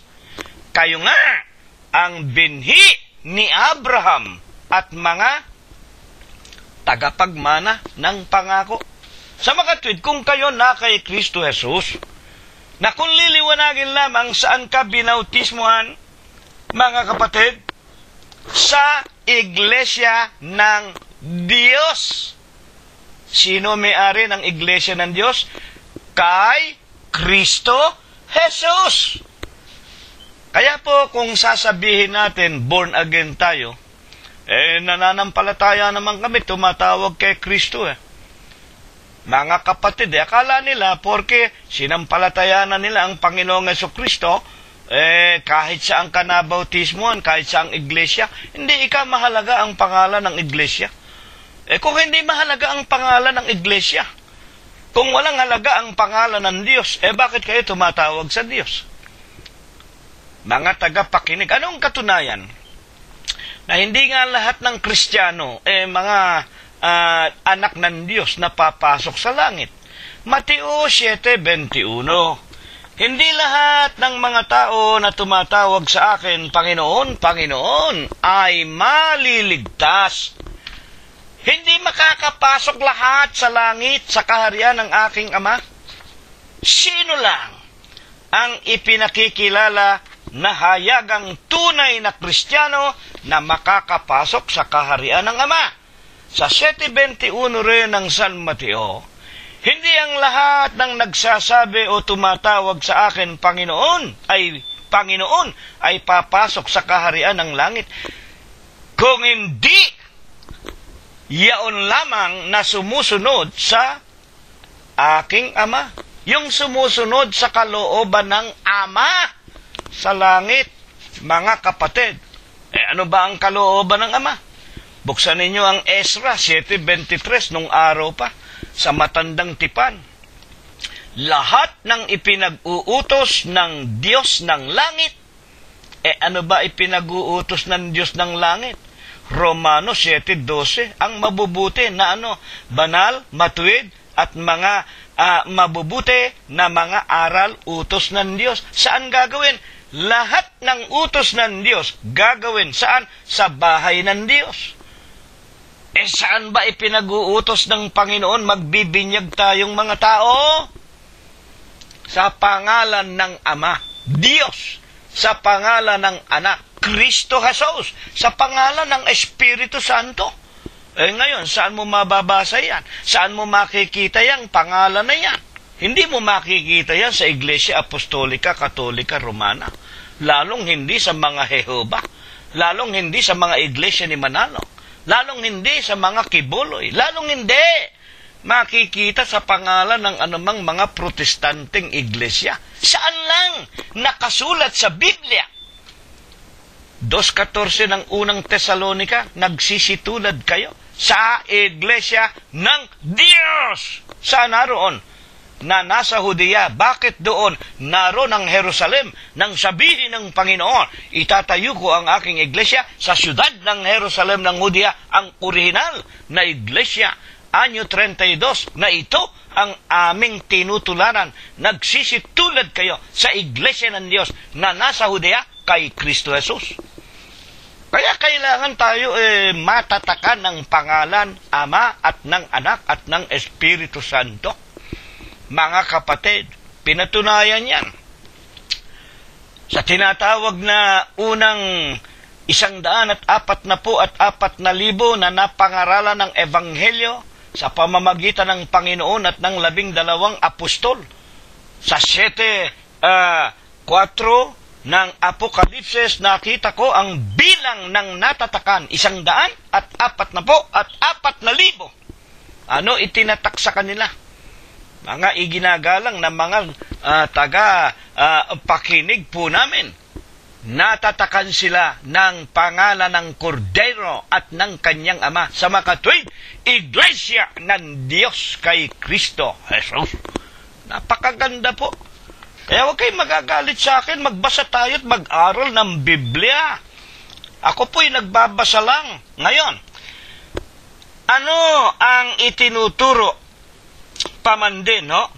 kayo nga ang binhi ni Abraham at mga tagapagmana ng pangako. Sa mga tweet, kung kayo na kay Kristo Jesus, na kung liliwanagin lamang saan ka binautismuhan, mga kapatid, sa iglesia ng Diyos. Sino may-ari ng iglesia ng Diyos? Kay Kristo Jesus. Kaya po kung sasabihin natin born again tayo, nananampalataya naman kami, tumatawag kay Kristo Mga kapatid, akala nila porque sinampalataya na nila ang Panginoong Jesucristo, kahit saan ka nabautismuhan, kahit saang iglesia, hindi mahalaga ang pangalan ng iglesia. Kung hindi mahalaga ang pangalan ng iglesia, kung walang halaga ang pangalan ng Diyos, bakit kayo tumatawag sa Diyos? Mga tagapakinig, anong katunayan? Na hindi nga lahat ng Kristiyano, mga anak ng Diyos na papasok sa langit. Mateo 7:21. Hindi lahat ng mga tao na tumatawag sa akin, Panginoon, Panginoon, ay maliligtas. Hindi makakapasok lahat sa langit sa kaharian ng aking Ama. Sino lang ang ipinakikilala na hayagang tunay na Kristiyano na makakapasok sa kaharian ng Ama? Sa 7:21 rin ng San Mateo, hindi ang lahat ng nagsasabi o tumatawag sa akin, Panginoon ay papasok sa kaharian ng langit. Kung hindi, yaon lamang na sumusunod sa aking Ama. Yung sumusunod sa kalooban ng Ama sa langit, mga kapatid. Ano ba ang kalooban ng Ama? Buksan ninyo ang Ezra 7:23 nung araw pa sa matandang tipan. Lahat ng ipinag-uutos ng Diyos ng langit. Ano ba ipinag-uutos ng Diyos ng langit? Romano 7:12, ang mabubuti na banal, matuwid, at mga mabubuti na mga aral utos ng Diyos. Saan gagawin? Lahat ng utos ng Diyos gagawin saan? Sa bahay ng Diyos. Saan ba ipinag-uutos ng Panginoon magbibinyag tayong mga tao? Sa pangalan ng Ama, Diyos. Sa pangalan ng Anak, Kristo Jesus. Sa pangalan ng Espiritu Santo. Ngayon, saan mo mababasa yan? Saan mo makikita yang pangalan na yan? Hindi mo makikita yan sa Iglesia Apostolika, Katolika, Romana. Lalong hindi sa mga Jehova. Lalong hindi sa mga iglesia ni Manalo. Lalong hindi sa mga Kibuloy. Lalong hindi makikita sa pangalan ng anumang mga protestanteng iglesia. Saan lang nakasulat sa Biblia? 2:14 ng unang Tesalonika, nagsisitulad kayo sa iglesia ng Diyos. Saan naroon? na nasa Judea. Bakit doon? Naroon ang Jerusalem. Nang sabihin ng Panginoon, itatayo ko ang aking iglesia sa syudad ng Jerusalem ng Judea, ang orihinal na iglesia. Anyo 32, na ito ang aming tinutularan. Nagsisitulad kayo sa iglesia ng Diyos na nasa Judea kay Kristo Jesus. Kaya kailangan tayo matatakan ng pangalan Ama at ng Anak at ng Espiritu Santo. Mga kapatid, pinatunayan yan. Sa tinatawag na unang 144,000 na napangaralan ng Ebanghelyo sa pamamagitan ng Panginoon at ng 12 apostol. Sa 7:4 ng Apokalipsis, nakita ko ang bilang ng natatakan, 144,000. Ano itinatak sa kanila? Mga iginagalang na mga pakinig po namin. Natatakan sila ng pangalan ng Kordero at ng kanyang Ama sa makatuwid iglesia ng Diyos kay Kristo Jesus. Napakaganda po. Kaya huwag kayong magagalit sa akin, magbasa tayo at mag-aral ng Biblia. Ako po'y nagbabasa lang. Ngayon, ano ang itinuturo paman din, no?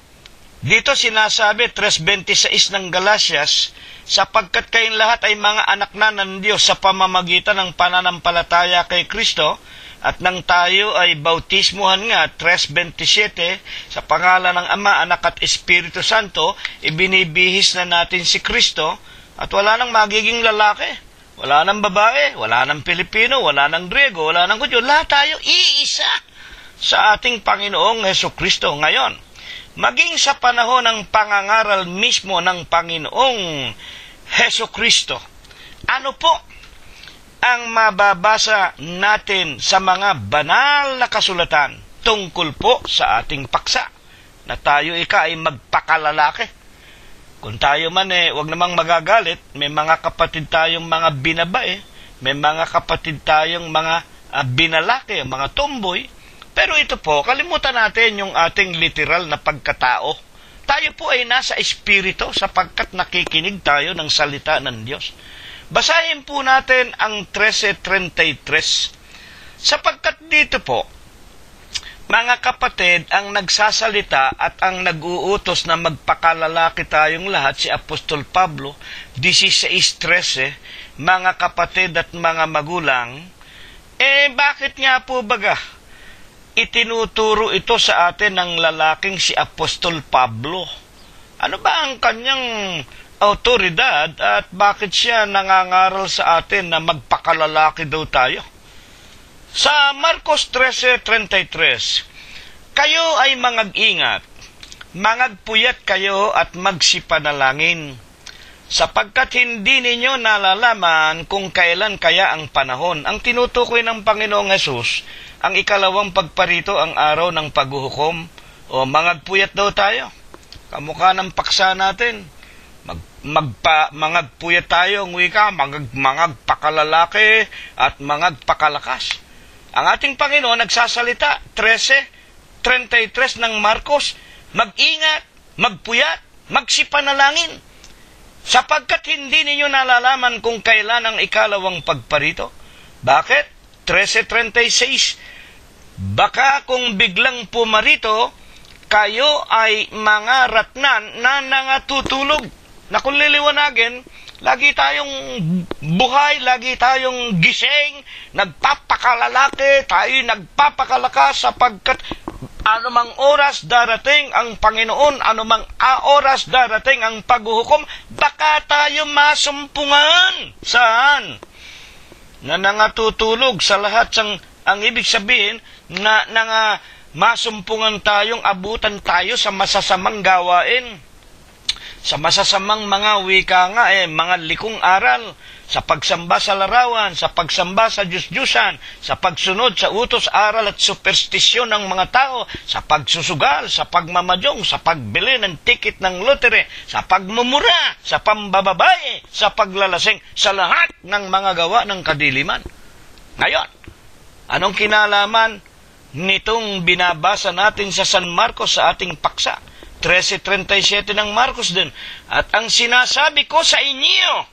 Dito sinasabi, 3:26 ng Galatias, sapagkat kayong lahat ay mga anak na ng Diyos sa pamamagitan ng pananampalataya kay Kristo, at nang tayo ay bautismuhan nga, 3:27, sa pangalan ng Ama, Anak at Espiritu Santo, ibinibihis na natin si Kristo, at wala nang magiging lalaki, wala nang babae, wala nang Pilipino, wala nang Grego, wala nang Hudyo, lahat tayo iisa sa ating Panginoong Hesukristo. Ngayon, maging sa panahon ng pangangaral mismo ng Panginoong Hesukristo, ano po ang mababasa natin sa mga banal na kasulatan tungkol po sa ating paksa na tayo ay magpakalalaki? Kung tayo man wag namang magagalit, may mga kapatid tayong mga binabae, may mga kapatid tayong mga binalaki, mga tomboy. Pero ito po, kalimutan natin yung ating literal na pagkatao. Tayo po ay nasa espiritu sapagkat nakikinig tayo ng salita ng Diyos. Basahin po natin ang 13:33. Sapagkat dito po, mga kapatid, ang nagsasalita at ang nag-uutos na magpakalalaki tayong lahat, si Apostol Pablo, 16:13, mga kapatid at mga magulang, bakit nga po baga itinuturo ito sa atin ng lalaking si Apostol Pablo? Ano ba ang kanyang autoridad at bakit siya nangangaral sa atin na magpakalalaki daw tayo? Sa Marcos 13:33, kayo ay mangag-ingat, mangagpuyat kayo at magsipanalangin, sapagkat hindi ninyo nalalaman kung kailan kaya ang panahon. Ang tinutukoy ng Panginoong Hesus, ang ikalawang pagparito, ang araw ng paghuhukom. O mangagpuyat daw tayo, kamukha ng paksa natin. Mangagpuyat tayo, ang wika, mangagpakalalaki at mangagpakalakas. Ang ating Panginoon nagsasalita, 13:33 ng Marcos, mag-ingat, magpuyat, magsipanalangin, sapagkat hindi ninyo nalalaman kung kailan ang ikalawang pagparito. Bakit? 13:36, baka kung biglang pumarito, kayo ay mga ratnan na nangatutulog. Na kung liliwanagin, lagi tayong buhay, lagi tayong gising, nagpapakalalaki, tayo nagpapakalakas, sapagkat anumang oras darating ang Panginoon, anumang oras darating ang paghuhukom, baka tayo masumpungan. Saan? Na nangatutulog sa lahat ang ibig sabihin na masumpungan tayong abutan tayo sa masasamang gawain, sa masasamang mga wika nga, mga likong aral, sa pagsamba sa larawan, sa pagsamba sa Diyos-Diyusan, sa pagsunod sa utos, aral at superstisyon ng mga tao, sa pagsusugal, sa pagmamadyong, sa pagbili ng tiket ng lotere, sa pagmumura, sa pambababae, sa paglalasing, sa lahat ng mga gawa ng kadiliman. Ngayon, anong kinalaman nitong binabasa natin sa San Marcos sa ating paksa? 13:37 ng Marcos din. At ang sinasabi ko sa inyo,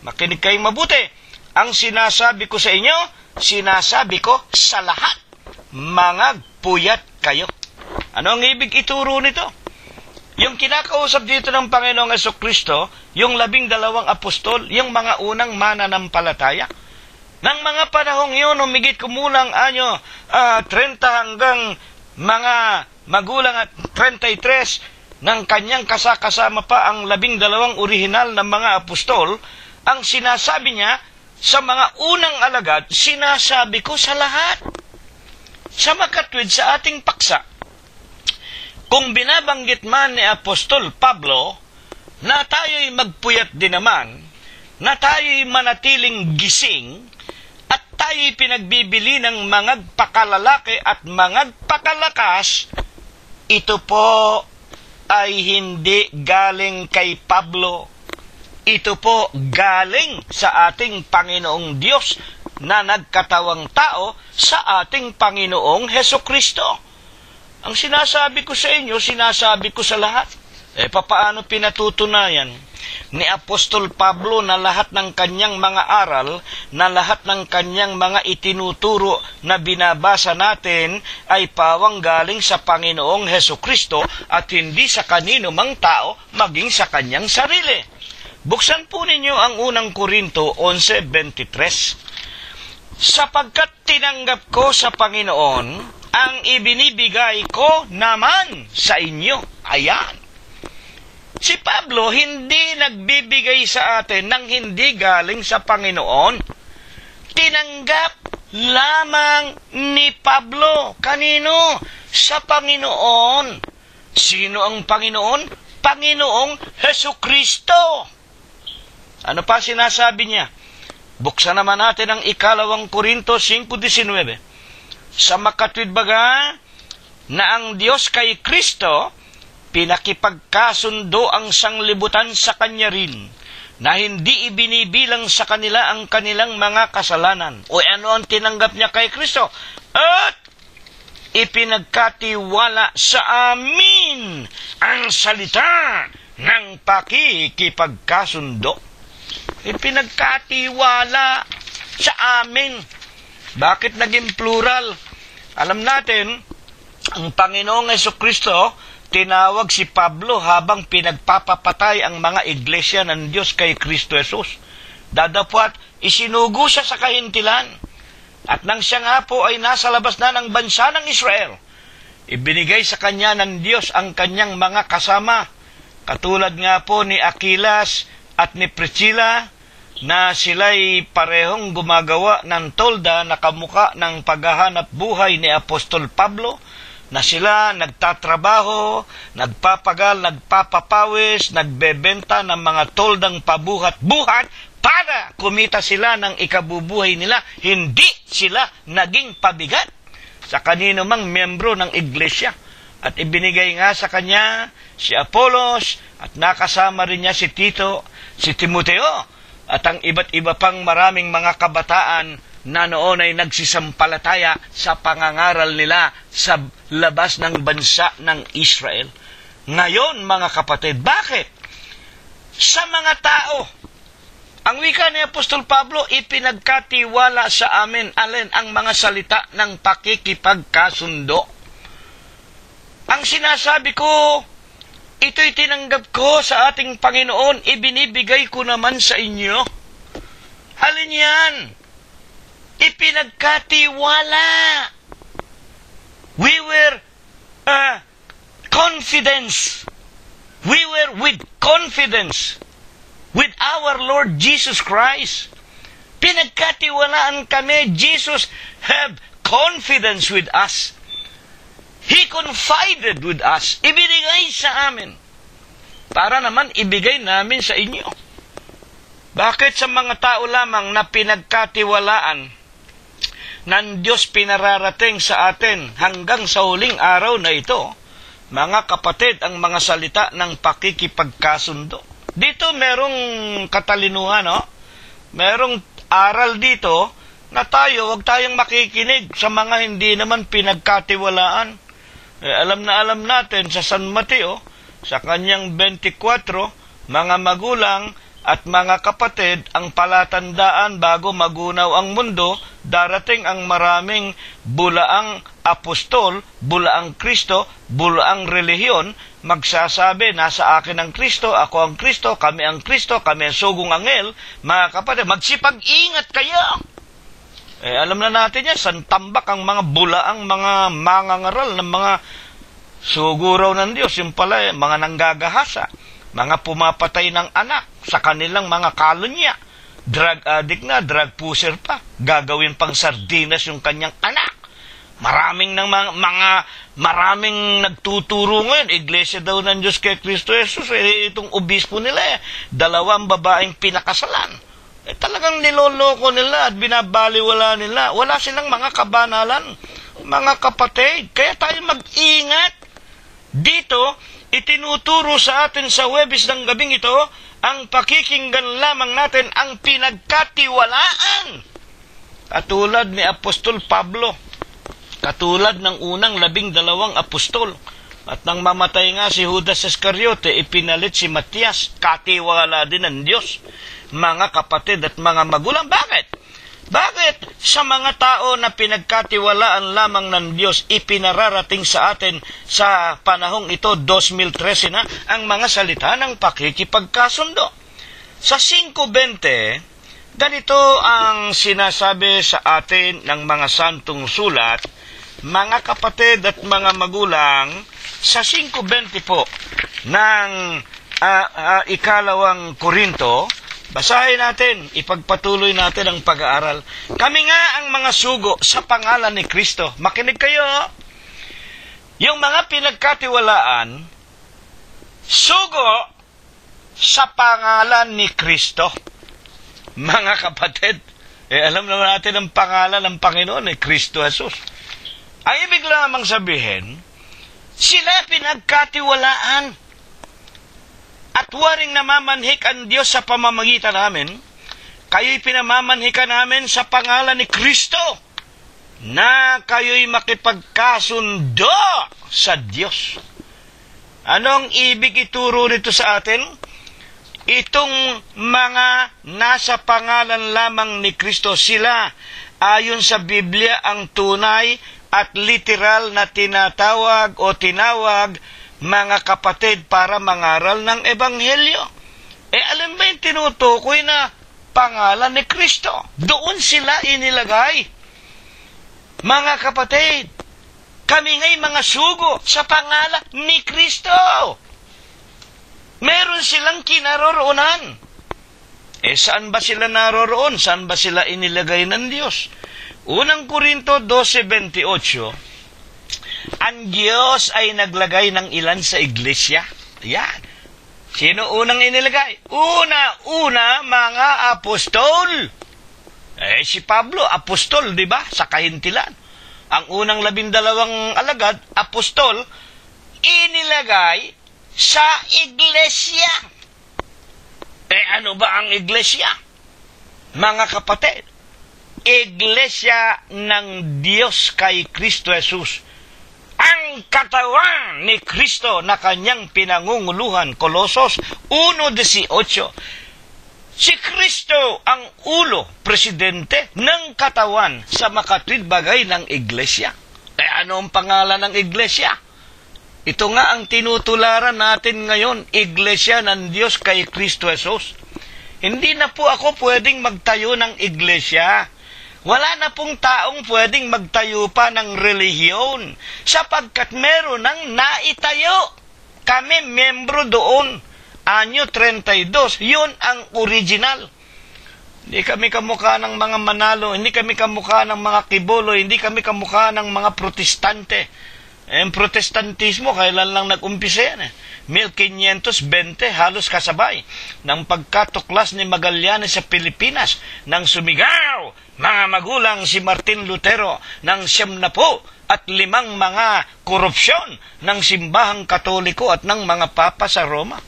makinig kayong mabuti, ang sinasabi ko sa inyo, sinasabi ko sa lahat, mangagpuyat kayo. Ano ang ibig ituro nito? Yung kinakausap dito ng Panginoong Jesucristo, yung 12 apostol, yung mga unang mananampalataya. Nang mga panahong yun, umigit kumulang 30 hanggang mga magulang at 33, ng kanyang kasama pa ang 12 orihinal na mga apostol, ang sinasabi niya sa mga unang alagad, sinasabi ko sa lahat. Sa makatwid sa ating paksa, kung binabanggit man ni Apostol Pablo na tayo'y magpuyat din naman, na tayo'y manatiling gising, at tayo'y pinagbibili ng mangagpakalalaki at mangagpakalakas, ito po ay hindi galing kay Pablo. Ito po galing sa ating Panginoong Diyos na nagkatawang tao sa ating Panginoong Hesukristo. Ang sinasabi ko sa inyo, sinasabi ko sa lahat. Papaano pinatutunayan ni Apostol Pablo na lahat ng kanyang mga aral, na lahat ng kanyang mga itinuturo na binabasa natin ay pawang galing sa Panginoong Hesukristo at hindi sa kanino mang tao, maging sa kanyang sarili? Buksan po ninyo ang unang Korinto 11:23. Sapagkat tinanggap ko sa Panginoon ang ibinibigay ko naman sa inyo. Ayan. Si Pablo hindi nagbibigay sa atin ng hindi galing sa Panginoon. Tinanggap lamang ni Pablo. Kanino? Sa Panginoon. Sino ang Panginoon? Panginoong Hesukristo. Ano pa sinasabi niya? Buksan naman natin ang 2 Korinto 5:19. Sa makatwid baga na ang Diyos kay Kristo, pinakipagkasundo ang sanglibutan sa Kanya rin, na hindi ibinibilang sa kanila ang kanilang mga kasalanan. O ano ang tinanggap niya kay Kristo? At ipinagkatiwala sa amin ang salita ng pakikipagkasundo. Ipinagkatiwala sa amin. Bakit naging plural? Alam natin, ang Panginoong Jesucristo, tinawag si Pablo habang pinagpapapatay ang mga iglesia ng Diyos kay Kristo Jesus. Dadapwat, isinugo siya sa kahintilan. At nang siya nga po ay nasa labas na ng bansa ng Israel, ibinigay sa kanya ng Diyos ang kanyang mga kasama, katulad nga po ni Aquilas at ni Priscilla, na sila'y parehong gumagawa ng tolda na kamuka ng paghahanap buhay ni Apostol Pablo, na sila nagtatrabaho, nagpapagal, nagpapapawis, nagbebenta ng mga toldang pabuhat-buhat para kumita sila ng ikabubuhay nila. Hindi sila naging pabigat sa kanino mang miyembro ng iglesia. At ibinigay nga sa kanya si Apolos at nakasama rin niya si Tito, si Timoteo, at ang iba't iba pang maraming mga kabataan na noon ay nagsisampalataya sa pangangaral nila sa labas ng bansa ng Israel. Ngayon, mga kapatid, bakit? Sa mga tao, ang wika ni Apostol Pablo, ipinagkatiwala sa amin, alin, ang mga salita ng pakikipagkasundo. Ang sinasabi ko, ito'y tinanggap ko sa ating Panginoon, ibinibigay ko naman sa inyo. Alin yan? Ipinagkatiwala. We were confidence. We were with confidence with our Lord Jesus Christ. Pinagkatiwalaan kami. Jesus have confidence with us. He confided with us. Ibinigay sa amin. Para naman ibigay namin sa inyo. Bakit sa mga tao lamang na pinagkatiwalaan ng Diyos pinararating sa atin hanggang sa huling araw na ito, mga kapatid, ang mga salita ng pakikipagkasundo? Dito merong katalinuhan, no? Merong aral dito na huwag tayong makikinig sa mga hindi naman pinagkatiwalaan. Alam na alam natin sa San Mateo, sa kanyang 24, mga magulang at mga kapatid, ang palatandaan bago magunaw ang mundo, darating ang maraming bulaang apostol, bulaang Kristo, bulaang relihiyon, magsasabi, nasa akin ang Kristo, ako ang Kristo, kami ang sugong anghel. Mga kapatid, magsipag-ingat kayo. Alam na natin yan, santambak ang mga bulaang mga mangangaral ng mga suguraw ng Diyos. Yung pala, mga nanggagahasa, mga pumapatay ng anak sa kanilang mga kalunya, drug addict na, drug pusher pa, gagawin pang sardinas yung kanyang anak. Maraming nagtuturo ngayon, iglesia daw ng Diyos kay Kristo Jesus, itong obispo nila, 2 babaeng pinakasalan. Talagang niloloko nila at binabaliwala nila. Wala silang mga kabanalan, mga kapatid. Kaya tayo mag-ingat. Dito, itinuturo sa atin sa Huwebes ng gabing ito, ang pakikinggan lamang natin ang pinagkatiwalaan. Katulad ni Apostol Pablo, katulad ng unang 12 apostol. At nang mamatay nga si Judas Iscariote, ipinalit si Matias, katiwala din ng Diyos. Mga kapatid at mga magulang, bakit? Bakit sa mga tao na pinagkatiwalaan lamang ng Diyos, ipinararating sa atin sa panahong ito, 2013 na, ang mga salita ng pakikipagkasundo? Sa 5:20, ganito ang sinasabi sa atin ng mga santong sulat, mga kapatid at mga magulang, sa 5:20 po ng 2 Korinto, basahin natin, ipagpatuloy natin ang pag-aaral. Kami nga ang mga sugo sa pangalan ni Kristo. Makinig kayo. Yung mga pinagkatiwalaan, sugo sa pangalan ni Kristo. Mga kapatid, alam naman natin ang pangalan ng Panginoon, Kristo Jesus. Ang ibig lamang sabihin, sila pinagkatiwalaan. At waring namamanhik ang Diyos sa pamamagitan namin, kayo'y pinamamanhikan namin sa pangalan ni Kristo, na kayo'y makipagkasundo sa Diyos. Anong ibig ituro nito sa atin? Itong mga nasa pangalan lamang ni Kristo, sila, ayon sa Biblia, ang tunay at literal na tinatawag o tinawag mga kapatid para mangaral ng Ebanghelyo. Alam ba yung tinutukoy na pangalan ni Kristo? Doon sila inilagay. Mga kapatid, kami nga'y mga sugo sa pangalan ni Kristo. Meron silang kinaroroonan. Saan ba sila naroroon? Saan ba sila inilagay ng Diyos? Unang Korinto 12:28, ang Diyos ay naglagay ng ilan sa iglesia. Yan. Sino unang inilagay? Una, mga apostol. Si Pablo, apostol, di ba? Sa kahintilan. Ang unang 12 alagad, apostol, inilagay sa iglesia. Ano ba ang iglesia? Mga kapatid, iglesia ng Diyos kay Kristo Jesus. Ang katawan ni Kristo na kanyang pinangunguluhan, Kolosos 1:18. Si Kristo ang ulo, presidente ng katawan sa makatwid bagay ng iglesia. Ano ang pangalan ng iglesia? Ito nga ang tinutularan natin ngayon, iglesia ng Diyos kay Kristo Jesus. Hindi na po ako pwedeng magtayo ng iglesia. Wala na pong taong pwedeng magtayo pa ng relihiyon sapagkat meron ng naitayo. Kami membro doon. Anyo 32, yun ang original. Hindi kami kamukha ng mga Manalo, hindi kami kamukha ng mga Kibolo, hindi kami kamukha ng mga Protestante. Ang Protestantismo, kailan lang nag-umpisa yan 1520, halos kasabay ng pagkatuklas ni Magallanes sa Pilipinas, nang sumigaw mga magulang si Martin Lutero ng 75 mga korupsyon ng simbahang Katoliko at ng mga papa sa Roma.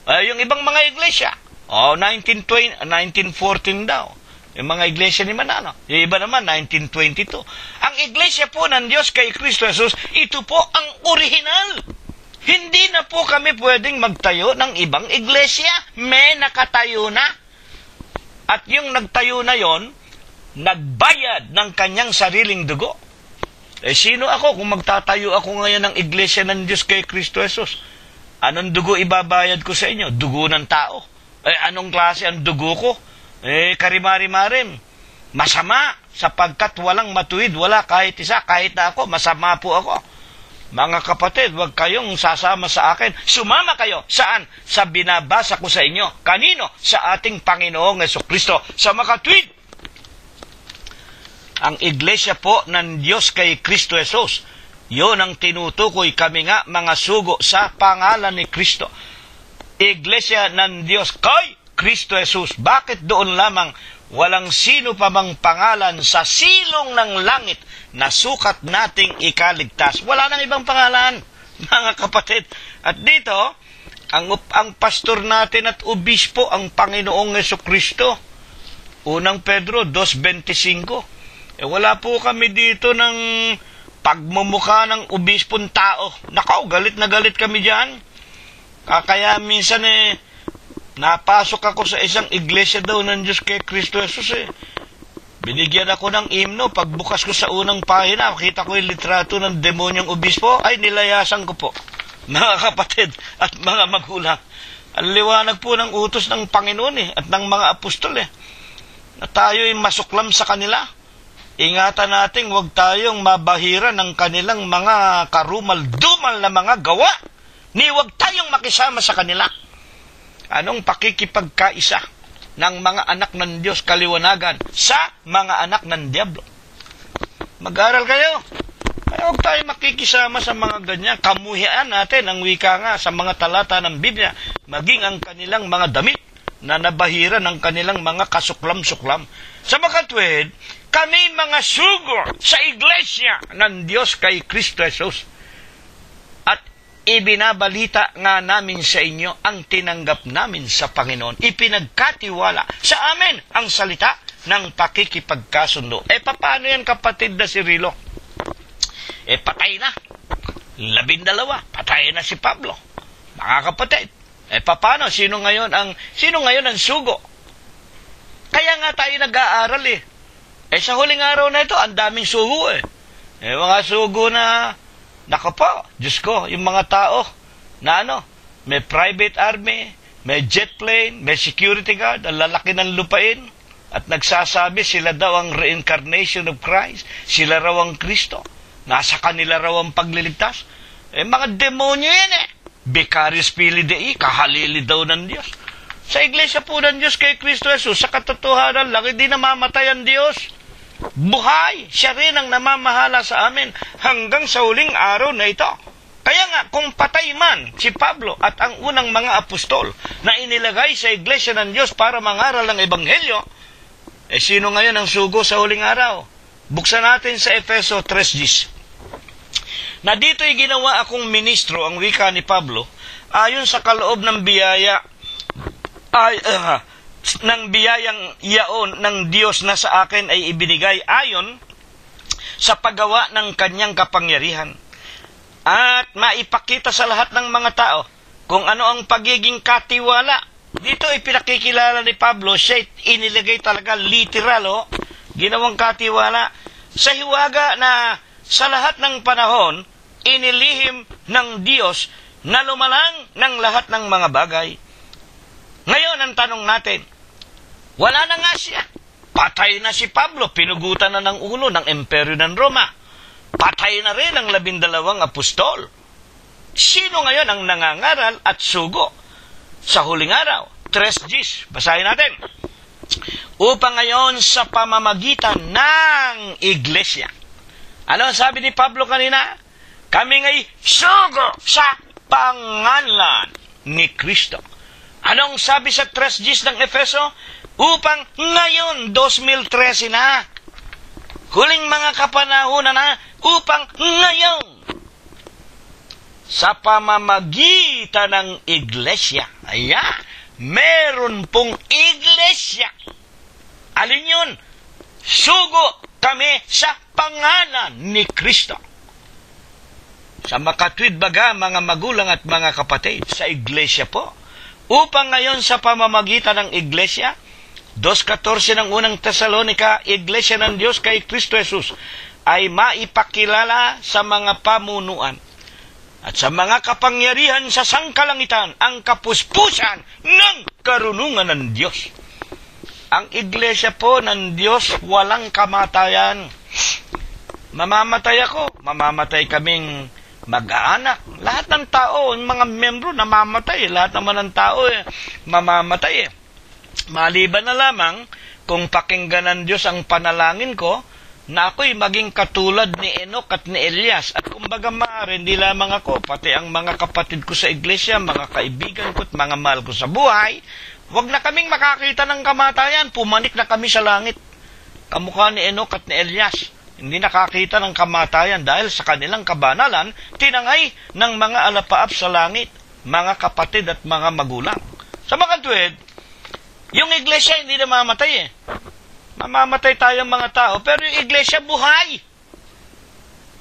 Yung ibang mga iglesia, 1914 daw. Yung mga iglesia ni Manalo. Yung iba naman, 1922. Ang iglesia po ng Diyos kay Kristo Jesus, ito po ang original. Hindi na po kami pwedeng magtayo ng ibang iglesia. May nakatayo na. At yung nagtayo na yon, nagbayad ng kanyang sariling dugo. Sino ako kung magtatayo ako ngayon ng iglesia ng Diyos kay Kristo Jesus? Anong dugo ibabayad ko sa inyo? Dugo ng tao. Anong klase ang dugo ko? Karimari-marim. Masama, sapagkat walang matuwid, wala kahit isa, kahit na ako, masama po ako. Mga kapatid, huwag kayong sasama sa akin. Sumama kayo. Saan? Sa binabasa ko sa inyo. Kanino? Sa ating Panginoong Jesucristo. Sa makatwid. Ang iglesia po ng Diyos kay Kristo Jesus, yun ang tinutukoy kami nga mga sugo sa pangalan ni Kristo. Iglesia ng Diyos kay Kristo Jesus. Bakit doon lamang walang sino pa mang pangalan sa silong ng langit na sukat nating ikaligtas? Wala nang ibang pangalan, mga kapatid. At dito, ang pastor natin at obispo, ang Panginoong Jesucristo. Unang Pedro 2:25. Wala po kami dito ng pagmumukha ng obispong tao. Nakaw, galit na galit kami dyan. Kaya minsan napasok ako sa isang iglesia daw ng Diyos kay Kristo Jesus Binigyan ako ng himno. Pagbukas ko sa unang pahina, makita ko yung litrato ng demonyong obispo, ay nilayasan ko po. Mga kapatid at mga magulang. Ang liwanag po ng utos ng Panginoon at ng mga apostol na tayo'y masuklam sa kanila. Ingatan natin, huwag tayong mabahira ng kanilang mga karumal-dumal na mga gawa. Ni huwag tayong makisama sa kanila. Anong pakikipagkaisa ng mga anak ng Diyos kaliwanagan sa mga anak ng Diablo? Mag-aral kayo. Kaya huwag tayong makikisama sa mga ganyan. Kamuhian natin ang wika nga sa mga talata ng Biblia, maging ang kanilang mga damit na nabahira ng kanilang mga kasuklam-suklam. Sa makatwid, kami mga sugo sa iglesia ng Diyos kay Kristo Jesus. At ibinabalita nga namin sa inyo ang tinanggap namin sa Panginoon. Ipinagkatiwala sa amin ang salita ng pakikipagkasundo. Paano yan kapatid na si Rilo? Patay na. 12, patay na si Pablo. Mga kapatid, paano? Sino ngayon ang sugo? Kaya nga tayo nag-aaral sa huling araw na ito, ang daming sugo mga sugo na, nako po, Diyos ko, yung mga tao na may private army, may jet plane, may security guard, ang lalaki ng lupain, at nagsasabi sila daw ang reincarnation of Christ, sila raw ang Kristo, nasa kanila raw ang pagliligtas. Mga demonyo yan Vicarious Filii Dei, kahalili daw ng Diyos. Sa iglesia po ng Diyos kay Kristo Jesus, sa katotohanan lang, hindi namamatay ang Diyos. Buhay, siya rin ang namamahala sa amin hanggang sa huling araw na ito. Kaya nga, kung patay man si Pablo at ang unang mga apostol na inilagay sa iglesia ng Diyos para mangaral ng Ebanghelyo, sino ngayon ang sugo sa huling araw? Buksan natin sa Efeso 3:10. Na dito'y ginawa akong ministro, ang wika ni Pablo, ayon sa kaloob ng biyaya ng biyayang yaon ng Diyos na sa akin ay ibinigay ayon sa paggawa ng kanyang kapangyarihan, at maipakita sa lahat ng mga tao kung ano ang pagiging katiwala. Dito ipinakikilala ni Pablo, siya inilagay talaga literal, ginawang katiwala sa hiwaga na sa lahat ng panahon inilihim ng Diyos na lumalang ng lahat ng mga bagay. Ngayon ang tanong natin, wala na nga siya. Patay na si Pablo, pinugutan na ng ulo ng imperyo ng Roma. Patay na rin ang 12 apostol. Sino ngayon ang nangangaral at sugo sa huling araw? 3:10, basahin natin. Upang ngayon sa pamamagitan ng iglesia. Ano sabi ni Pablo kanina? Kami ngay sugo sa pangalan ni Kristo. Anong sabi sa 3:10 ng Efeso? Upang ngayon, 2013 na. Huling mga kapanahunan na, upang ngayon. Sa pamamagitan ng iglesia. Meron pong iglesia. Alin yun? Sugo kami sa pangalan ni Kristo. sa makatwid baga mga magulang at mga kapatid sa iglesia po, upang ngayon sa pamamagitan ng iglesia, 2:14 ng unang Tesalonika, iglesia ng Diyos kay Kristo Jesus, ay maipakilala sa mga pamunuan at sa mga kapangyarihan sa sangkalangitan ang kapuspusan ng karunungan ng Diyos. Ang iglesia po ng Diyos walang kamatayan. Mamamatay ako, mamamatay kaming mag-aanak. Lahat ng tao, mga membro namamatay. Lahat naman ng tao mamamatay. Maliban na lamang kung pakinggan ng Diyos ang panalangin ko, na ako'y maging katulad ni Enoch at ni Elias. At kumbaga maaari, hindi lamang ako, pati ang mga kapatid ko sa iglesia, mga kaibigan ko at mga mahal ko sa buhay, wag na kaming makakita ng kamatayan, pumanik na kami sa langit. Kamukha ni Enoch at ni Elias, hindi nakakita ng kamatayan dahil sa kanilang kabanalan, tinangay ng mga alapaap sa langit, mga kapatid at mga magulang. Sa mga tuwid, yung iglesia hindi na mamatay Mamamatay tayong mga tao, pero yung iglesia buhay.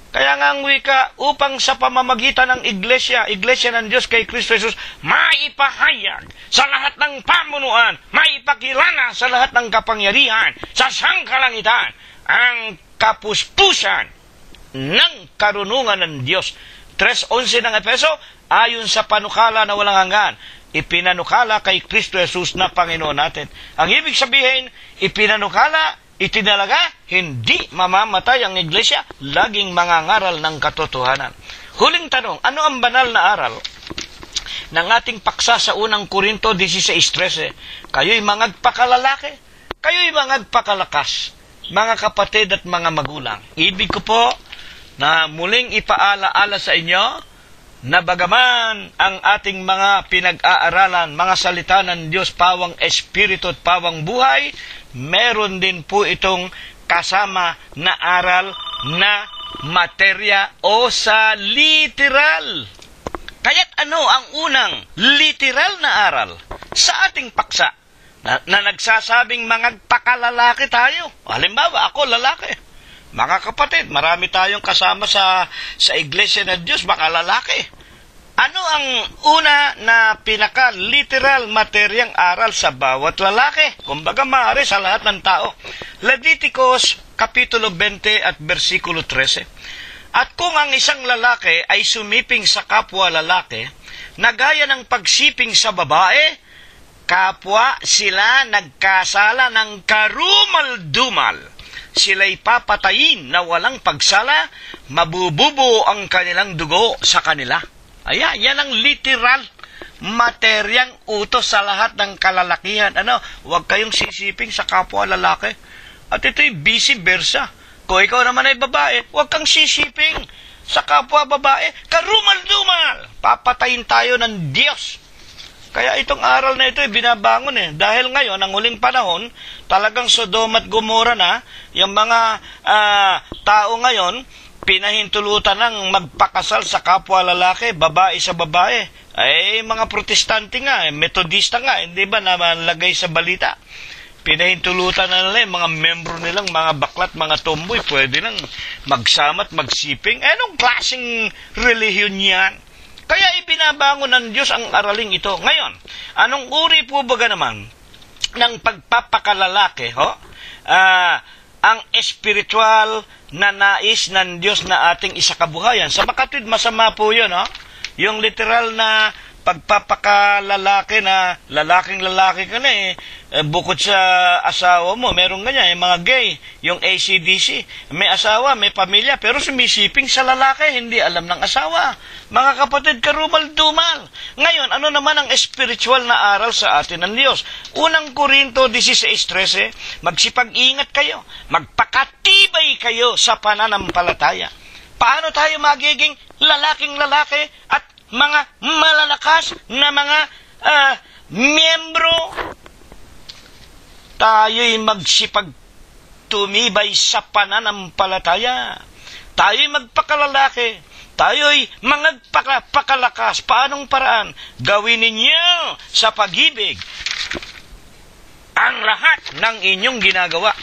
Kaya nga ang wika, upang sa pamamagitan ng iglesia ng Diyos kay Kristo Jesus, maipahayag sa lahat ng pamunuan, maipakilala sa lahat ng kapangyarihan, sa sangkalangitan, ang kapuspusan ng karunungan ng Diyos. 3:11 ng Efeso, ayon sa panukala na walang hanggan, ipinanukala kay Kristo Jesus na Panginoon natin. Ang ibig sabihin, ipinanukala, itinalaga, hindi mamamatay ang iglesia, laging mangangaral ng katotohanan. Huling tanong, ano ang banal na aral ng ating paksa sa unang Korinto 16:13? Kayo'y mangagpakalalaki, kayo'y mangagpakalakas, mga kapatid at mga magulang. Ibig ko po na muling ipaalaala sa inyo na bagaman ang ating mga pinag-aaralan, mga salita ng Diyos, pawang espiritu at pawang buhay, meron din po itong kasama na aral na materya o sa literal. Kaya't ano ang unang literal na aral sa ating paksa na nagsasabing mangagpakalalaki tayo? Halimbawa, ako lalaki. Mga kapatid, marami tayong kasama sa iglesia ng Diyos, baka lalaki. Ano ang una na pinaka-literal materyang aral sa bawat lalaki? Kumbaga maaari sa lahat ng tao. Leviticus, Kapitulo 20 at versikulo 13. At kung ang isang lalaki ay sumiping sa kapwa lalaki, na gaya ng pagsiping sa babae, kapwa sila nagkasala ng karumal-dumal. Sila'y papatayin na walang pagsala, mabububo ang kanilang dugo sa kanila. Ayan, yan ang literal materyang utos sa lahat ng kalalakihan. Huwag kayong sisiping sa kapwa lalaki. At ito'y vice versa. Kung ikaw naman ay babae, huwag kang sisiping sa kapwa babae. Karumal-dumal! Papatayin tayo ng Diyos. Kaya itong aral na ito ay binabangon Dahil ngayon, ang huling panahon, talagang Sodom at Gomora na, yung mga tao ngayon, pinahintulutan ng magpakasal sa kapwa lalaki, babae sa babae. Ay, mga protestante nga, metodista nga, hindi ba namalagay sa balita? Pinahintulutan na nila yung mga membro nilang, mga baklat, mga tomboy, pwede nang magsama at magsiping. Anong klaseng relihiyon yan? Kaya ibinabangon ng Diyos ang araling ito. Ngayon, anong uri po ba naman ng pagpapakalalaki? Ang espiritual na nais ng Diyos na ating isakabuhayan. Sa makatwid, masama po yun. Yung literal na pagpapakalalaki na lalaking lalaki ka na bukod sa asawa mo, meron ganyan, mga gay, yung AC/DC, may asawa, may pamilya, pero sumisiping sa lalaki, hindi alam ng asawa. Mga kapatid, karumal-dumal. Ngayon, ano naman ang spiritual na aral sa atin ng Diyos? Unang Korinto 16:13, magsipag-ingat kayo, magpakatibay kayo sa pananampalataya. Paano tayo magiging lalaking lalaki at mga malalakas na mga miyembro? Tayo'y magsipagtumibay sa pananampalataya. Tayo'y magpakalalaki. Tayo'y magpakalakas. Paanong paraan? Gawin ninyo sa pag-ibig ang lahat ng inyong ginagawa.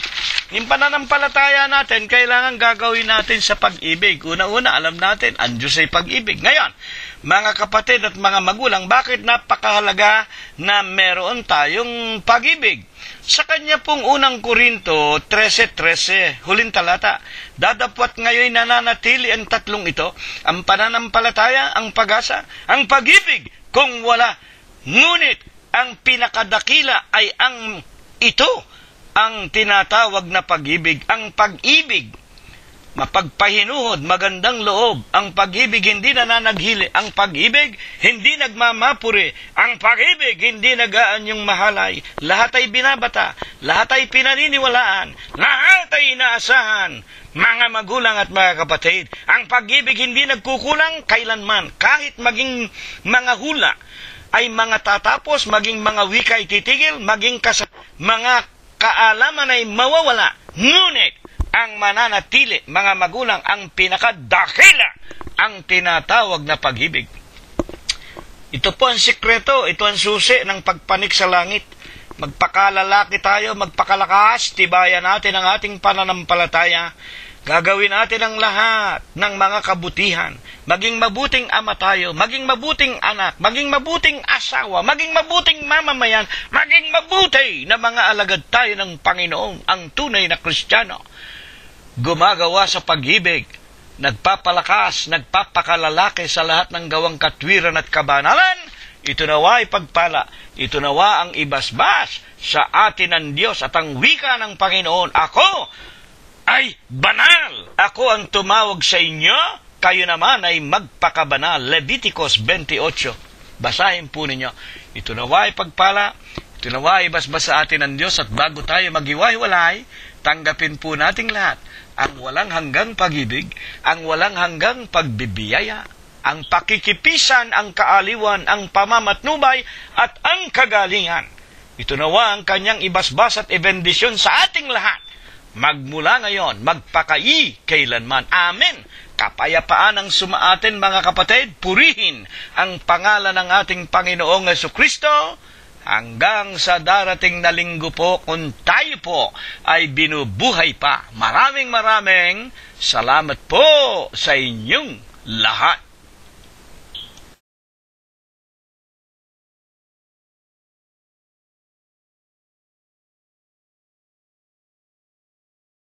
Yung pananampalataya natin, kailangan gagawin natin sa pag-ibig. Una-una, alam natin, ang Diyos ay pag-ibig. Ngayon, mga kapatid at mga magulang, bakit napakahalaga na meron tayong pag-ibig? Sa kanya pong unang Korinto 13:13, huling talata, dadapwat ngayon nananatili ang tatlong ito, ang pananampalataya, ang pag-asa, ang pag-ibig, kung wala. Ngunit, ang pinakadakila ay ang ito, ang tinatawag na pag-ibig. Ang pag-ibig, mapagpahinuhod, magandang loob. Ang pag-ibig hindi nananaghili. Ang pag-ibig hindi nagmamapuri. Ang pag-ibig hindi nag-aanyong mahalay. Lahat ay binabata. Lahat ay pinaniniwalaan. Lahat ay inaasahan. Mga magulang at mga kapatid, ang pag-ibig hindi nagkukulang kailanman. Kahit maging mga hula ay mga tatapos, maging mga wika ay titigil, maging mga kaalaman ay mawawala. Ngunit, ang mananatili, mga magulang, ang pinakadakila, ang tinatawag na pag-ibig. Ito po ang sikreto, ito ang susi ng pagpanik sa langit. Magpakalalaki tayo, magpakalakas, tibayan natin ang ating pananampalataya. Gagawin natin ang lahat ng mga kabutihan. Maging mabuting ama tayo, maging mabuting anak, maging mabuting asawa, maging mabuting mamamayan, maging mabuti na mga alagad tayo ng Panginoon, ang tunay na Kristiyano. Gumagawa sa pag-ibig, nagpapalakas, nagpapakalalaki sa lahat ng gawang katwiran at kabanalan. Ito nawa ay pagpala, ito nawa ang ibasbas sa atin ng Diyos at ang wika ng Panginoon. Ako ay banal. Ako ang tumawag sa inyo, kayo naman ay magpakabanal. Leviticus 28. Basahin po ninyo. Ito nawa ay pagpala, ito nawa ay basbas sa atin ng Diyos, at bago tayo maghiwa-hiwalay, tanggapin po nating lahat ang walang hanggang pag-ibig, ang walang hanggang pagbibiyaya, ang pakikipisan, ang kaaliwan, ang pamamatnubay, at ang kagalingan. Ito nawa ang kanyang ibasbas at ibendisyon sa ating lahat, magmula ngayon, magpakai kailanman. Amen. Kapayapaan ang sumaatin, mga kapatid. Purihin ang pangalan ng ating Panginoong Jesucristo hanggang sa darating na linggo po, kung tayo po ay binubuhay pa. Maraming salamat po sa inyong lahat.